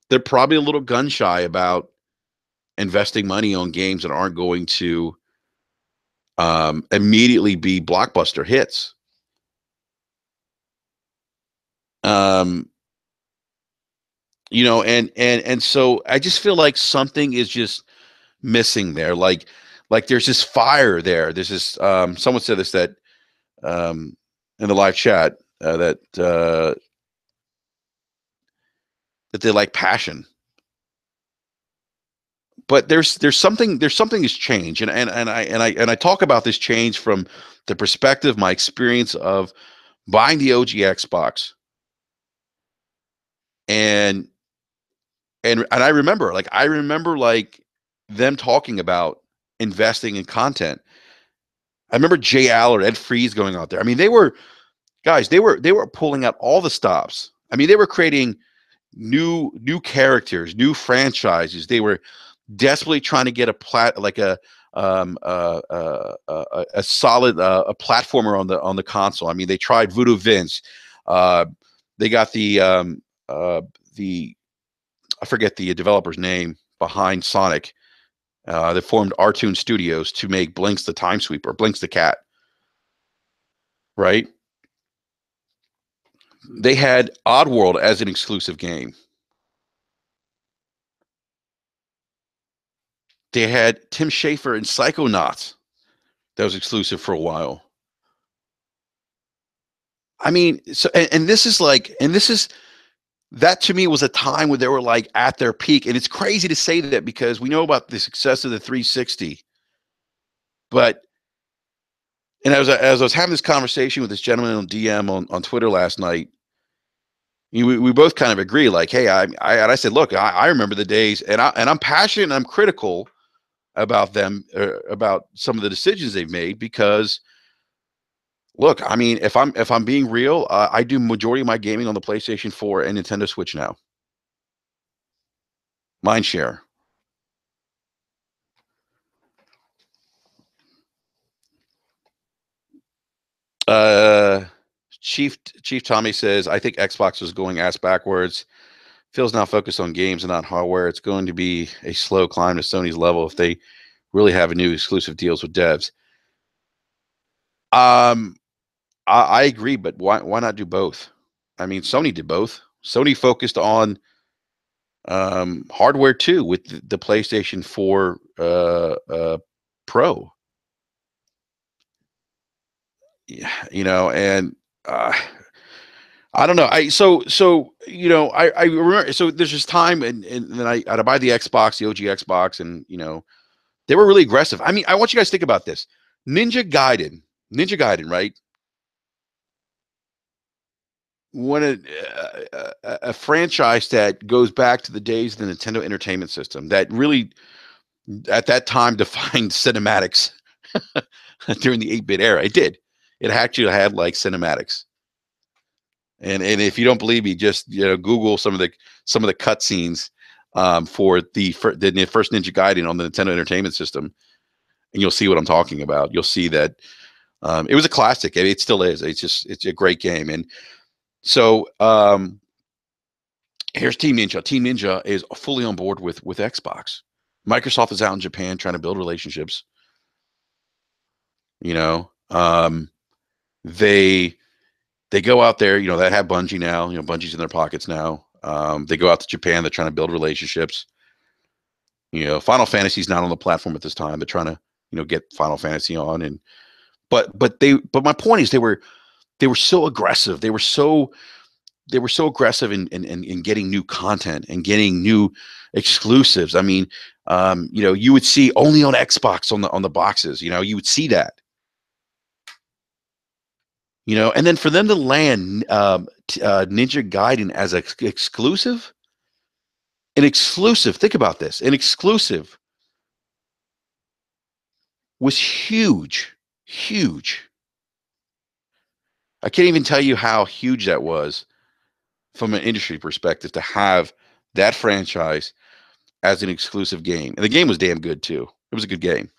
Speaker 1: They're probably a little gun shy about investing money on games that aren't going to immediately be blockbuster hits. Um, and so I just feel like something is just missing there. Like there's this fire there. There's this someone said this, that in the live chat, that they like passion. But there's something has changed, and I talk about this change from the perspective, my experience of buying the OG Xbox, and I remember like them talking about investing in content. I remember Jay Allard, Ed Freeze going out there. I mean, they were guys. They were pulling out all the stops. I mean, they were creating new characters, new franchises. They were desperately trying to get a solid a platformer on the console. I mean, they tried Voodoo Vince. They got the I forget the developer's name behind Sonic. They formed Artoon Studios to make Blinks the Time Sweeper, Blinks the Cat. Right? They had Oddworld as an exclusive game. They had Tim Schafer and Psychonauts that was exclusive for a while. I mean, so and this is like, and this is that to me was a time when they were like at their peak. And it's crazy to say that because we know about the success of the 360. But and as I was having this conversation with this gentleman on DM on Twitter last night, We both kind of agree, like, hey, and I said, look, I remember the days, and I'm passionate and I'm critical about them, about some of the decisions they've made, because look, I mean, if I'm being real, I do majority of my gaming on the PlayStation 4 and Nintendo Switch now. Mind share. Uh, Chief Tommy says, I think Xbox was going ass backwards. Phil's now focused on games and not hardware. It's going to be a slow climb to Sony's level if they really have a new exclusive deals with devs. Um, I agree, but why not do both? I mean, Sony did both. Sony focused on hardware too with the PlayStation 4 Pro. Yeah, and uh, I don't know. I remember. So there's this time, and then I'd buy the Xbox, the OG Xbox, and they were really aggressive. I mean, I want you guys to think about this. Ninja Gaiden, right? One a franchise that goes back to the days of the Nintendo Entertainment System that really, at that time, defined cinematics during the 8-bit era. It did. It actually had like cinematics. And if you don't believe me, just Google some of the cutscenes for the first Ninja Gaiden on the Nintendo Entertainment System, and you'll see what I'm talking about. You'll see that it was a classic. It still is. It's a great game. And so here's Team Ninja. Team Ninja is fully on board with Xbox. Microsoft is out in Japan trying to build relationships. You know, they they go out there. That have Bungie now. Bungie's in their pockets now. They go out to Japan. They're trying to build relationships. Final Fantasy's not on the platform at this time. They're trying to get Final Fantasy on. And but my point is they were so aggressive. They were so aggressive in getting new content and getting new exclusives. I mean, you would see only on Xbox on the boxes. You would see that. And then for them to land Ninja Gaiden as an exclusive, think about this, an exclusive was huge, huge. I can't even tell you how huge that was from an industry perspective to have that franchise as an exclusive game. And the game was damn good too. It was a good game.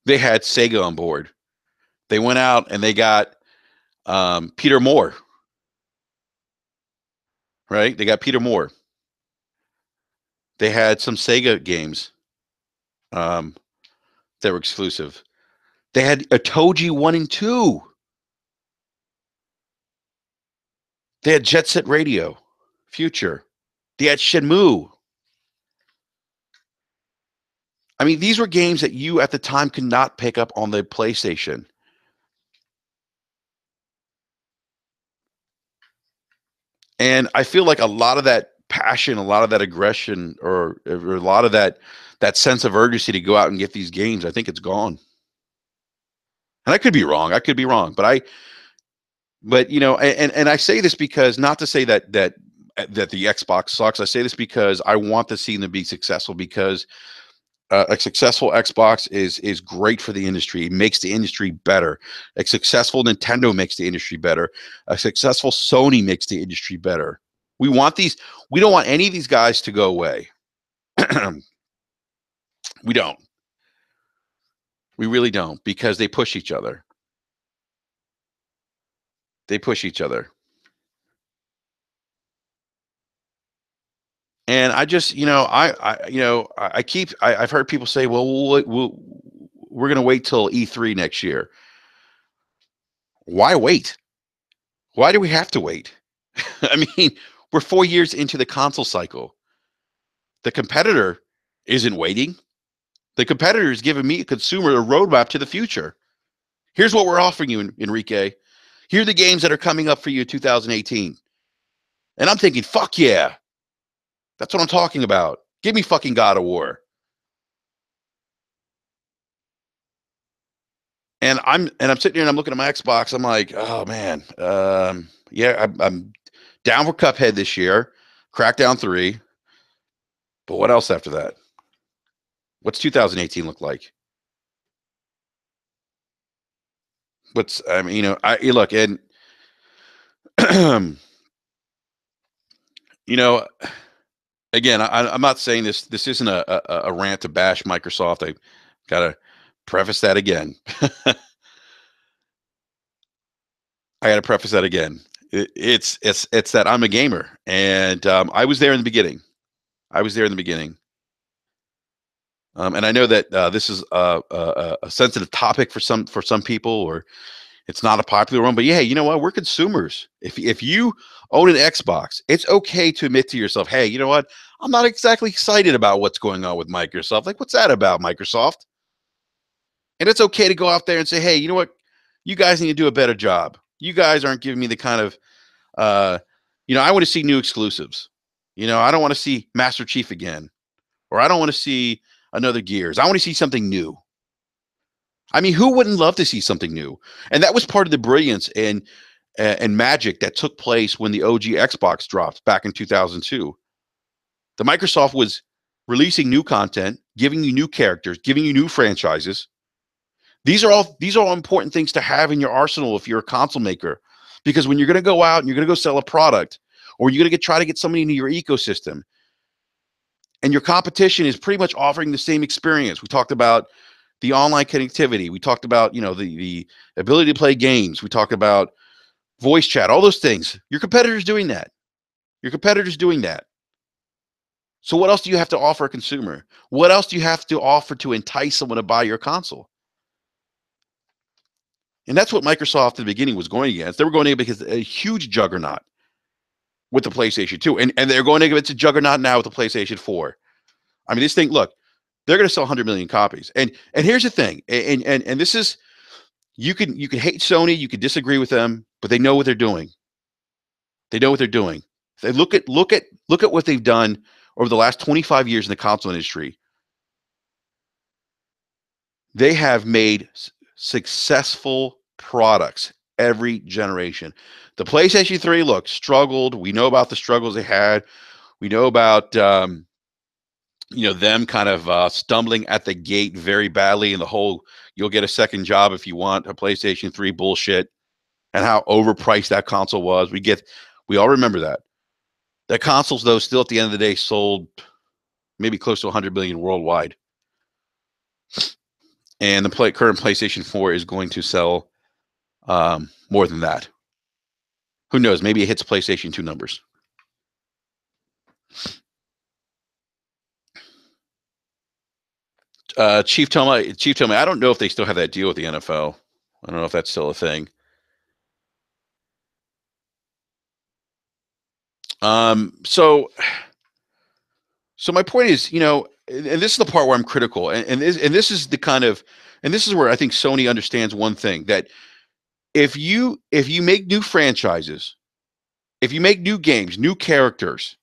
Speaker 1: They had Sega on board. They went out and they got Peter Moore, right? They got Peter Moore. They had some Sega games um, that were exclusive. They had Itoji 1 and 2. They had Jet Set Radio, Future. They had Shenmue. I mean, these were games that you at the time could not pick up on the PlayStation. And I feel like a lot of that passion, a lot of that aggression, or a lot of that sense of urgency to go out and get these games, I think it's gone. And I could be wrong. And I say this because, not to say that the Xbox sucks. I say this because I want the scene to be successful, because a successful Xbox is great for the industry. It makes the industry better. A successful Nintendo makes the industry better. A successful Sony makes the industry better. We want these. We don't want any of these guys to go away. We don't. We really don't, because they push each other. They push each other. And I just, I've heard people say, well, we're going to wait till E3 next year. Why wait? Why do we have to wait? I mean, we're 4 years into the console cycle. The competitor isn't waiting. The competitor is giving me, a consumer, a roadmap to the future. Here's what we're offering you, Enrique. Here are the games that are coming up for you in 2018. And I'm thinking, fuck yeah. That's what I'm talking about. Give me fucking God of War. And I'm sitting here and I'm looking at my Xbox. I'm like, oh man, yeah, I'm down for Cuphead this year, Crackdown 3. But what else after that? What's 2018 look like? What's I mean, I look and you know, again, I'm not saying this. This isn't a rant to bash Microsoft. I gotta preface that again. I gotta preface that again. It's that I'm a gamer, and I was there in the beginning. I was there in the beginning. And I know that this is a sensitive topic for some people, or it's not a popular one. But yeah, you know what? We're consumers. If you own an Xbox, it's okay to admit to yourself, hey, you know what? I'm not exactly excited about what's going on with Microsoft. Like, what's that about, Microsoft? And it's okay to go out there and say, hey, you know what? You guys need to do a better job. You guys aren't giving me the kind of, uh, I want to see new exclusives. I don't want to see Master Chief again, or I don't want to see another Gears. I want to see something new. I mean, who wouldn't love to see something new? And that was part of the brilliance and magic that took place when the OG Xbox dropped back in 2002. The Microsoft was releasing new content, giving you new characters, giving you new franchises. These are all important things to have in your arsenal if you're a console maker, because when you're going to go out and you're going to go sell a product, or you're going to try to get somebody into your ecosystem, and your competition is pretty much offering the same experience. We talked about the online connectivity. We talked about the ability to play games. We talked about voice chat, all those things. Your competitor's doing that. Your competitor's doing that. So what else do you have to offer a consumer? What else do you have to offer to entice someone to buy your console? And that's what Microsoft in the beginning was going against. They were going against a huge juggernaut with the PlayStation 2. And they're going against a juggernaut now with the PlayStation 4. I mean, this thing, look, they're going to sell 100 million copies. And here's the thing. And this is, you can hate Sony, you can disagree with them, but they know what they're doing. They know what they're doing. They look at what they've done over the last 25 years in the console industry. They have made successful products every generation. The PlayStation 3, look, struggled. We know about the struggles they had. We know about them kind of stumbling at the gate very badly, and the whole "you'll get a second job if you want a PlayStation 3" bullshit, and how overpriced that console was. We all remember that. That consoles, though, still at the end of the day sold maybe close to 100 million worldwide, and the current PlayStation 4 is going to sell more than that. Who knows? Maybe it hits PlayStation 2 numbers. Chief told me, I don't know if they still have that deal with the NFL. I don't know if that's still a thing. So my point is, and this is the part where I'm critical, and this is the kind of, and this is where I think Sony understands one thing, that if you make new franchises, if you make new games, new characters,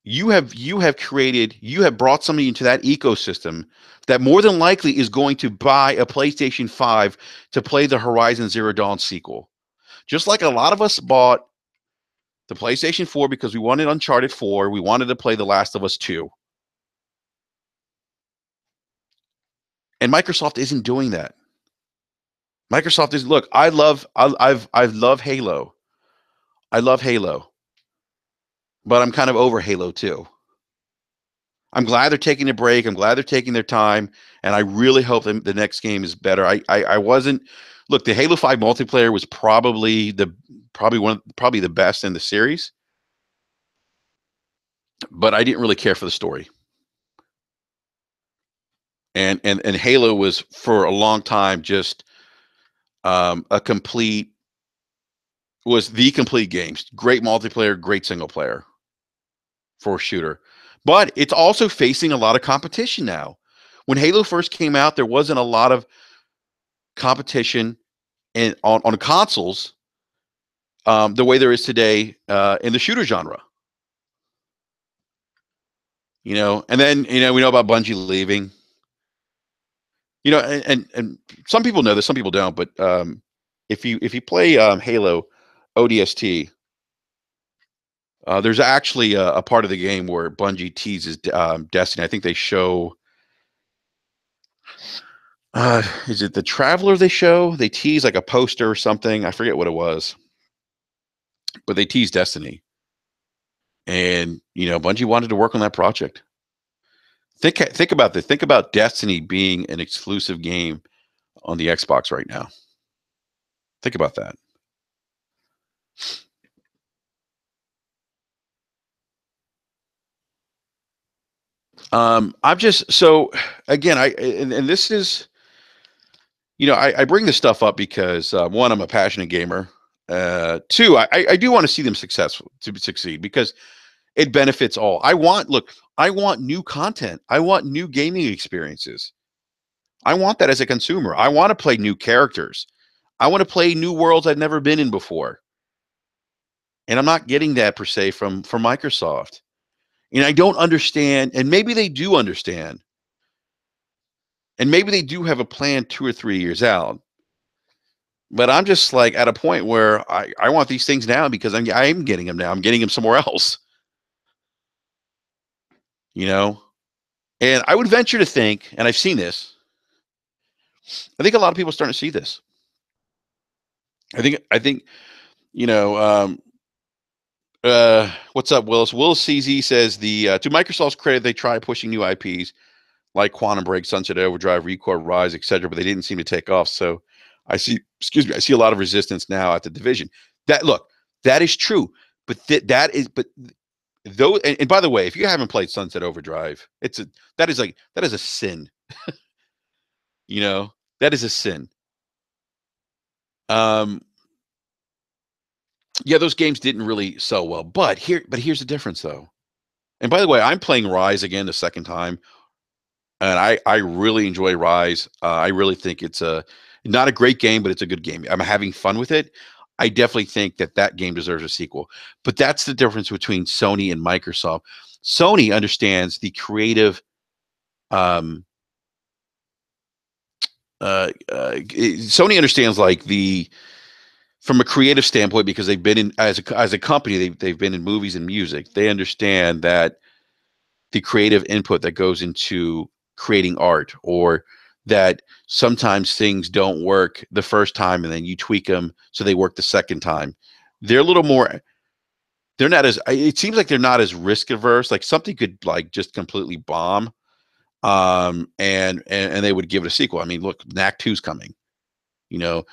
Speaker 1: you have brought somebody into that ecosystem that more than likely is going to buy a PlayStation 5 to play the Horizon Zero Dawn sequel. Just like a lot of us bought the PlayStation 4 because we wanted Uncharted 4, we wanted to play The Last of Us 2. And Microsoft isn't doing that. Microsoft is, look, I love Halo. I love Halo. But I'm kind of over Halo 2. I'm glad they're taking a break. I'm glad they're taking their time, and I really hope the next game is better. I wasn't. Look, the Halo 5 multiplayer was probably the best in the series, but I didn't really care for the story. And Halo was for a long time just a complete was the complete game. Great multiplayer, great single player for a shooter. But it's also facing a lot of competition now. When Halo first came out, there wasn't a lot of competition on consoles the way there is today in the shooter genre. And then we know about Bungie leaving. And some people know this, some people don't. But if you play Halo ODST, there's actually a part of the game where Bungie teases Destiny. I think they show. Is it the Traveler they show? They tease like a poster or something. I forget what it was, but they tease Destiny, and Bungie wanted to work on that project. Think about this. Think about Destiny being an exclusive game on the Xbox right now. Think about that. I'm just so again. And this is I bring this stuff up because one, I'm a passionate gamer. Two, I do want to see them successful to succeed because it benefits all. I want new content. I want new gaming experiences. I want that as a consumer. I want to play new characters. I want to play new worlds I've never been in before. And I'm not getting that per se from Microsoft. And I don't understand, and maybe they do understand, and maybe they do have a plan 2 or 3 years out. But I'm just like at a point where I want these things now because I'm getting them now. I'm getting them somewhere else, you know. And I would venture to think, and I've seen this. I think a lot of people are starting to see this. I think you know. What's up, Willis? Will CZ says to Microsoft's credit, they try pushing new IPs like Quantum Break, Sunset Overdrive, Record, Rise, etc., but they didn't seem to take off. So I see a lot of resistance now at the division. That is true, but but though, and by the way, if you haven't played Sunset Overdrive, that is a sin. You know, that is a sin. Um, yeah, those games didn't really sell well, but here's the difference though. And by the way, I'm playing Rise again the second time, and I really enjoy Rise. I really think it's a not a great game, but it's a good game. I'm having fun with it. I definitely think that game deserves a sequel. But that's the difference between Sony and Microsoft. Sony understands the creative Sony understands like the from a creative standpoint because they've been in as a company they've been in movies and music. They understand that the creative input that goes into creating art, or that sometimes things don't work the first time and then you tweak them so they work the second time. They're a little more. They're not as. It seems like they're not as risk averse. Like something could like just completely bomb, and they would give it a sequel. I mean, look, Knack 2's coming. You know,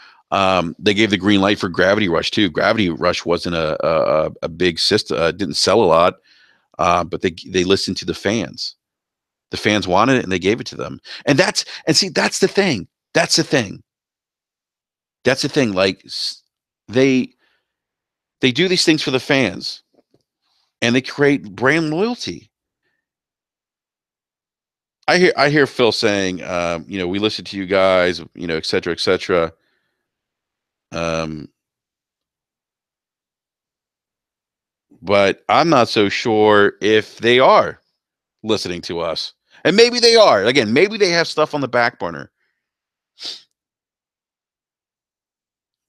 Speaker 1: they gave the green light for Gravity Rush too. Gravity Rush wasn't a big system. Didn't sell a lot, but they listened to the fans. The fans wanted it, and they gave it to them. That's the thing. That's the thing. That's the thing. Like they they do these things for the fans, and they create brand loyalty. I hear Phil saying, we listen to you guys, et cetera, et cetera. Um, but I'm not so sure if they are listening to us. And maybe they are. Again, maybe they have stuff on the back burner.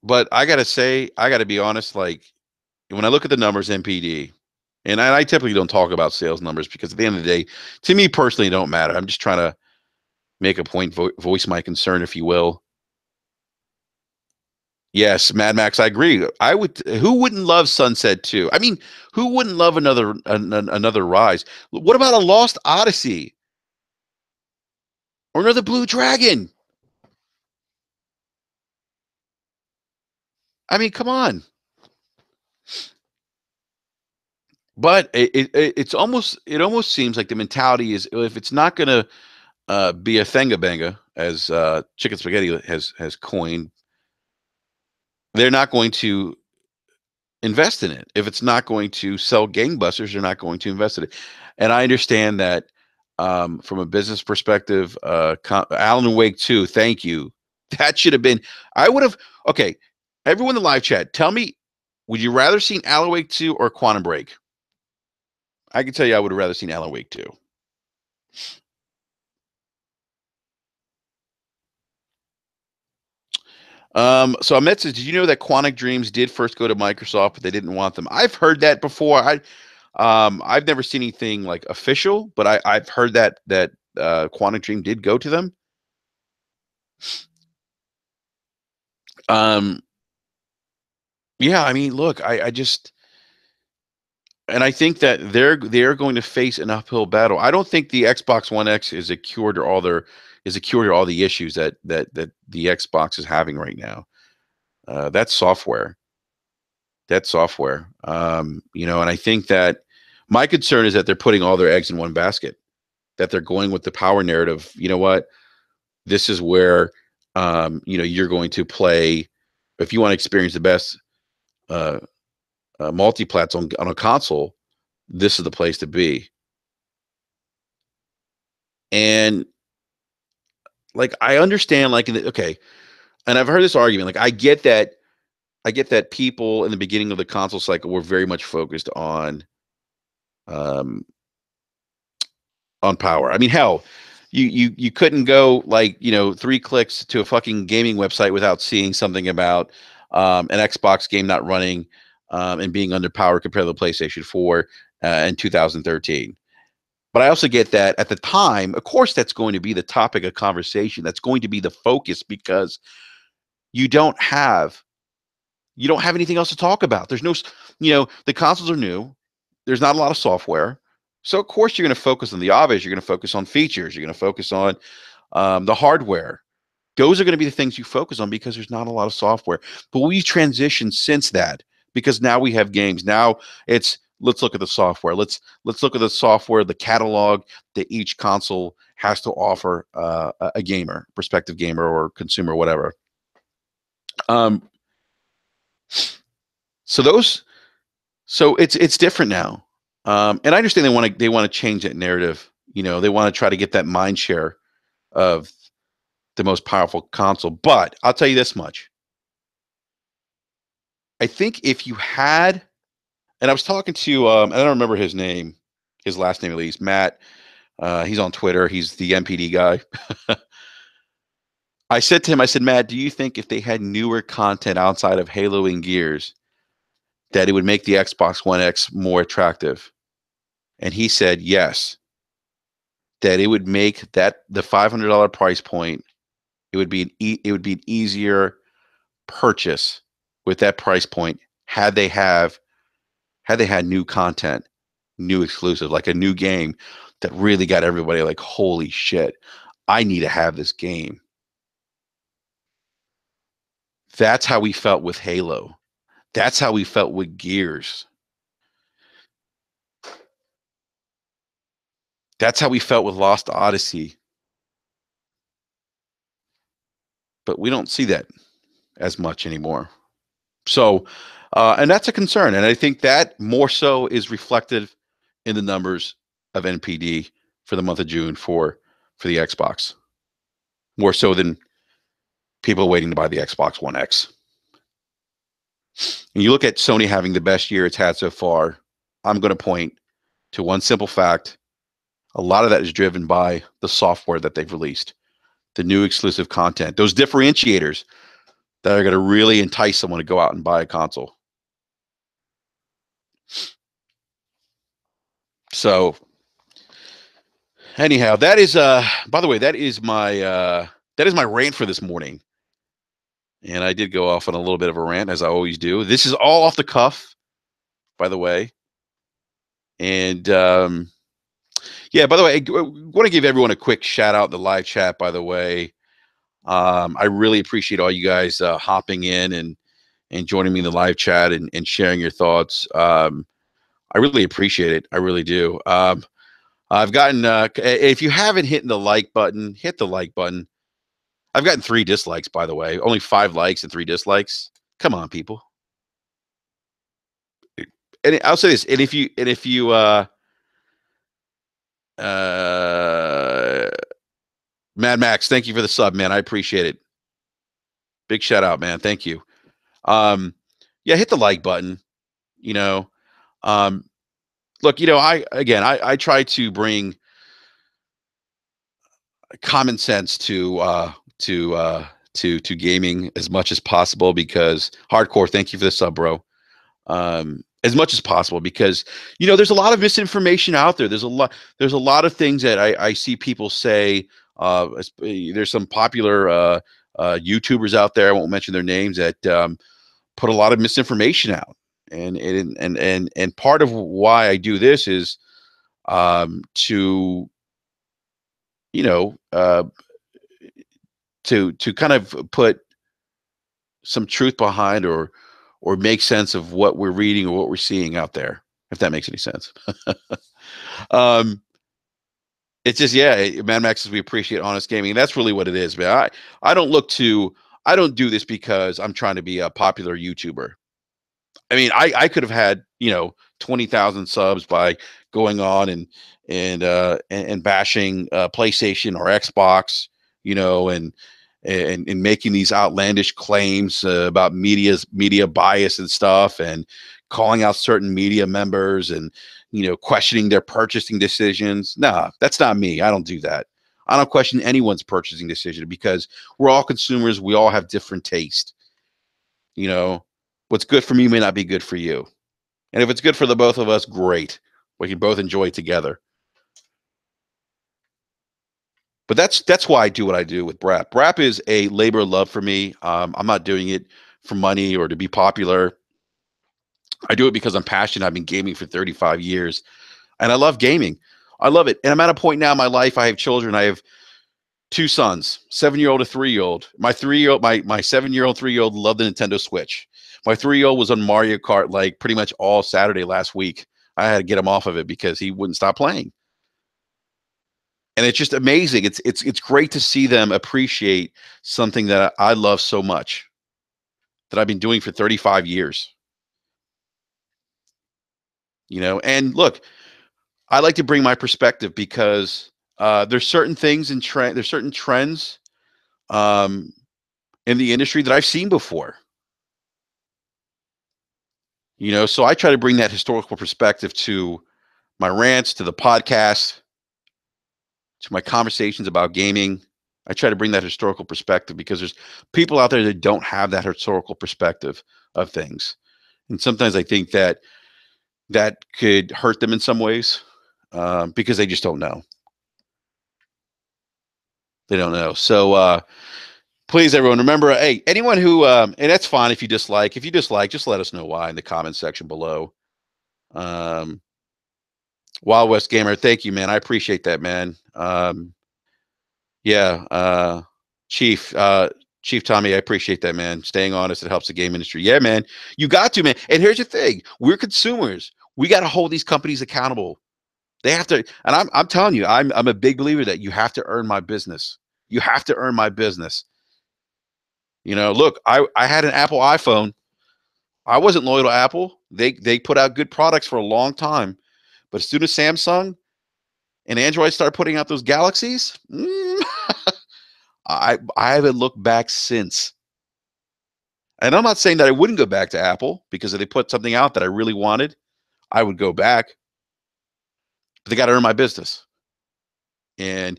Speaker 1: But I gotta say, I gotta be honest, like when I look at the numbers, NPD, and I typically don't talk about sales numbers because at the end of the day, to me personally, it don't matter. I'm just trying to make a point, voice my concern, if you will. Yes, Mad Max, I agree. I would. Who wouldn't love Sunset 2? I mean, who wouldn't love another Rise? What about a Lost Odyssey or another Blue Dragon? I mean, come on. But it almost seems like the mentality is if it's not going to be a thangabanga, as Chicken Spaghetti has coined, they're not going to invest in it. If it's not going to sell gangbusters, they're not going to invest in it. And I understand that from a business perspective, Alan Wake 2, thank you. That should have been, I would have, okay, everyone in the live chat, tell me, would you rather seen Alan Wake 2 or Quantum Break? I can tell you I would have rather seen Alan Wake 2. So I meant to, did you know that Quantic Dreams did first go to Microsoft, but they didn't want them? I've heard that before. I've never seen anything like official, but I've heard that Quantic Dream did go to them. Um, yeah, I mean, look, I just, and I think that they're going to face an uphill battle. I don't think the Xbox One X is a cure to all their is a cure to all the issues that the Xbox is having right now. That's software. That's software. And I think that my concern is that they're putting all their eggs in one basket. That they're going with the power narrative. You know what? This is where you're going to play if you want to experience the best uh, multiplats on a console. This is the place to be. And like I understand, like okay, and I've heard this argument. Like I get that people in the beginning of the console cycle were very much focused um, on power. I mean, hell, you couldn't go like 3 clicks to a fucking gaming website without seeing something about an Xbox game not running and being underpowered compared to the PlayStation 4 in 2013. But I also get that at the time, of course, that's going to be the topic of conversation. That's going to be the focus because you don't have you don't have anything else to talk about. There's no, the consoles are new. There's not a lot of software. So of course you're going to focus on the obvious. You're going to focus on features. You're going to focus on the hardware. Those are going to be the things you focus on because there's not a lot of software. But we transitioned since that because now we have games. Now it's let's look at the software. Let's look at the software, the catalog that each console has to offer a gamer, prospective gamer or consumer, whatever. Um, so those So it's different now, and I understand they want to change that narrative. They want to try to get that mind share of the most powerful console. But I'll tell you this much: I think if you had, and I was talking to, I don't remember his name, his last name at least, Matt. He's on Twitter. He's the NPD guy. I said to him, I said, Matt, do you think if they had newer content outside of Halo and Gears, that it would make the Xbox One X more attractive? And he said yes. That it would make that the $500 price point, it would be an easier purchase with that price point had they had new content, new exclusive, like a new game that really got everybody like, holy shit, I need to have this game. That's how we felt with Halo. That's how we felt with Gears. That's how we felt with Lost Odyssey. But we don't see that as much anymore. So, and that's a concern. And I think that more so is reflected in the numbers of NPD for the month of June for the Xbox, more so than people waiting to buy the Xbox One X. And you look at Sony having the best year it's had so far, I'm going to point to one simple fact. A lot of that is driven by the software that they've released, the new exclusive content, those differentiators that are going to really entice someone to go out and buy a console. So anyhow, that is by the way, that is my rant for this morning. And I did go off on a little bit of a rant as I always do. This is all off the cuff, by the way. And yeah, by the way, I want to give everyone a quick shout out in the live chat, by the way. I really appreciate all you guys hopping in and joining me in the live chat and sharing your thoughts. I really appreciate it. I really do. I've gotten, if you haven't hit the like button, hit the like button. I've gotten 3 dislikes, by the way. Only 5 likes and 3 dislikes. Come on, people. And I'll say this, and if you uh Mad Max, thank you for the sub, man. I appreciate it. Big shout out, man. Thank you. Yeah, hit the like button, you know. Um look, I try to bring common sense to to gaming as much as possible, because hardcore, thank you for the sub, bro. As much as possible, because there's a lot of misinformation out there. There's a lot of things that I see people say. There's some popular YouTubers out there, I won't mention their names, that put a lot of misinformation out. And part of why I do this is to you know to kind of put some truth behind, or make sense of what we're reading or what we're seeing out there, if that makes any sense. um it's just, yeah, Mad Max says we appreciate honest gaming, and that's really what it is, man. I don't do this because I'm trying to be a popular YouTuber. I mean, I could have had 20,000 subs by going on and bashing PlayStation or Xbox, and making these outlandish claims about media bias and stuff, and calling out certain media members, and questioning their purchasing decisions. Nah, that's not me. I don't do that. I don't question anyone's purchasing decision, because we're all consumers. We all have different taste. What's good for me may not be good for you. And if it's good for the both of us, great. We can both enjoy it together. But that's why I do what I do with BRAP. BRAP is a labor of love for me. I'm not doing it for money or to be popular. I do it because I'm passionate. I've been gaming for 35 years, and I love gaming. I love it. And I'm at a point now in my life. I have children. I have two sons, 7-year-old, a 3-year-old. My 7-year-old, 3-year-old love the Nintendo Switch. My 3-year-old was on Mario Kart like pretty much all Saturday last week. I had to get him off of it because he wouldn't stop playing. And it's just amazing. It's great to see them appreciate something that I love so much, that I've been doing for 35 years. And look, I like to bring my perspective, because there's certain things there's certain trends in the industry that I've seen before. So I try to bring that historical perspective to my rants, to the podcast, to my conversations about gaming. I try to bring that historical perspective, because there's people out there that don't have that historical perspective of things. And sometimes I think that could hurt them in some ways, because they just don't know. They don't know. So please, everyone, remember, hey, anyone who, and that's fine if you dislike. If you dislike, just let us know why in the comment section below. Wild West Gamer, thank you, man. I appreciate that, man. Yeah, Chief Tommy, I appreciate that, man. Staying honest, it helps the game industry. Yeah, man, you got to, man. And here's the thing: we're consumers. We got to hold these companies accountable. They have to, and I'm telling you, I'm a big believer that you have to earn my business. You have to earn my business. Look, I had an Apple iPhone. I wasn't loyal to Apple. They put out good products for a long time, but as soon as Samsung and Android started putting out those Galaxies, I haven't looked back since. And I'm not saying that I wouldn't go back to Apple, because if they put something out that I really wanted, I would go back. But they got to earn my business. And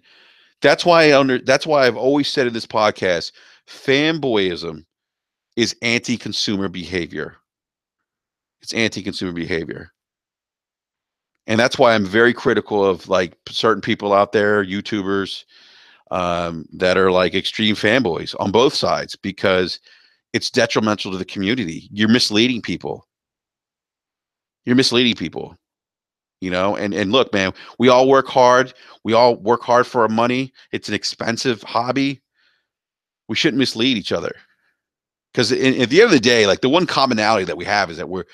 Speaker 1: that's why I've always said in this podcast, fanboyism is anti-consumer behavior. It's anti-consumer behavior. And that's why I'm very critical of like certain people out there, YouTubers, that are like extreme fanboys on both sides, because it's detrimental to the community. You're misleading people. You're misleading people. And look, man, we all work hard. We all work hard for our money. It's an expensive hobby. We shouldn't mislead each other, because at the end of the day, like, the one commonality that we have is that we're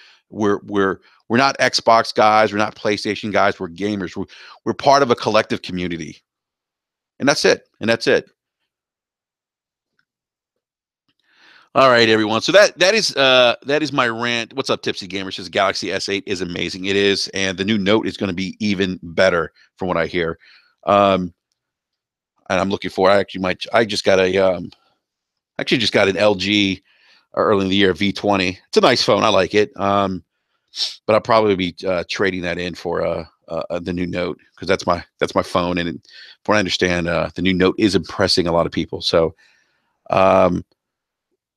Speaker 1: not Xbox guys. We're not PlayStation guys. We're gamers. We're part of a collective community, and that's it. All right, everyone. So that is my rant. What's up, Tipsy Gamer? Says Galaxy S8 is amazing. It is, and the new Note is going to be even better, from what I hear. And I'm looking for. I just got an LG early in the year, V20. It's a nice phone. I like it. But I'll probably be trading that in for the new Note, because that's my phone, and from what I understand, the new Note is impressing a lot of people. So Um,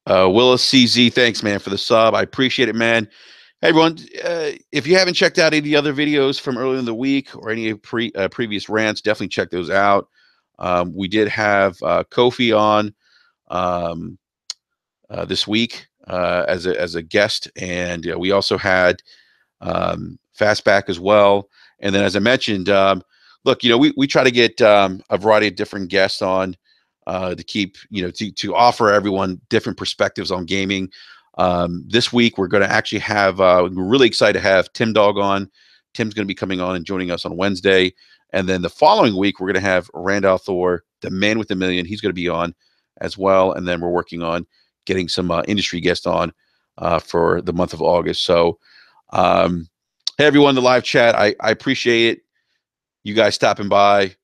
Speaker 1: Willis CZ, thanks, man, for the sub. I appreciate it, man. Hey, everyone, if you haven't checked out any of the other videos from earlier in the week or any previous rants, definitely check those out. We did have Kofi on um, this week as a guest, and we also had Fastback as well. And then, as I mentioned, look, we try to get a variety of different guests on to keep, to offer everyone different perspectives on gaming. This week, we're going to actually have, we're really excited to have Tim Dog on. Tim's going to be coming on and joining us on Wednesday. And then the following week, we're going to have Randall Thor, the man with a million. He's going to be on as well. And then we're working on getting some industry guests on for the month of August. So, hey, everyone in the live chat, I appreciate it. You guys stopping by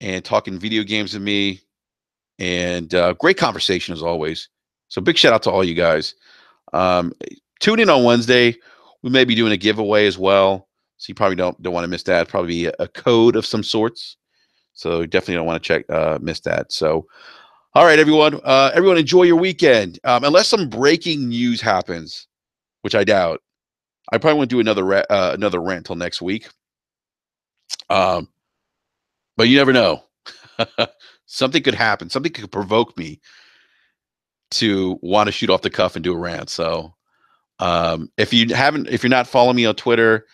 Speaker 1: and talking video games with me, and great conversation as always. So big shout out to all you guys. Um, Tune in on Wednesday. We may be doing a giveaway as well, so you probably don't want to miss that. Probably a code of some sorts. So definitely don't want to miss that. So, all right, everyone. Everyone, enjoy your weekend. Unless some breaking news happens, which I doubt. I probably won't do another rant until next week. But you never know. Something could happen. Something could provoke me to want to shoot off the cuff and do a rant. So if you're not following me on Twitter,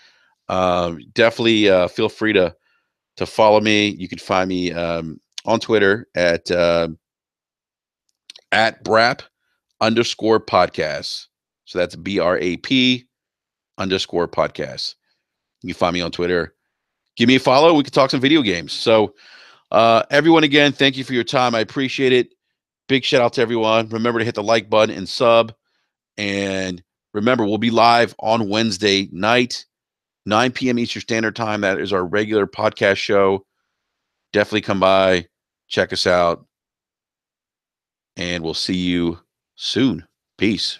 Speaker 1: definitely feel free to follow me. You can find me on Twitter at BRAP _ podcast. So that's BRAP _ podcast. You can find me on Twitter. Give me a follow. We can talk some video games. So everyone, again, thank you for your time. I appreciate it. Big shout out to everyone. Remember to hit the like button and sub. And remember, we'll be live on Wednesday night, 9 p.m. Eastern Standard Time. That is our regular podcast show. Definitely come by, check us out, and we'll see you soon. Peace.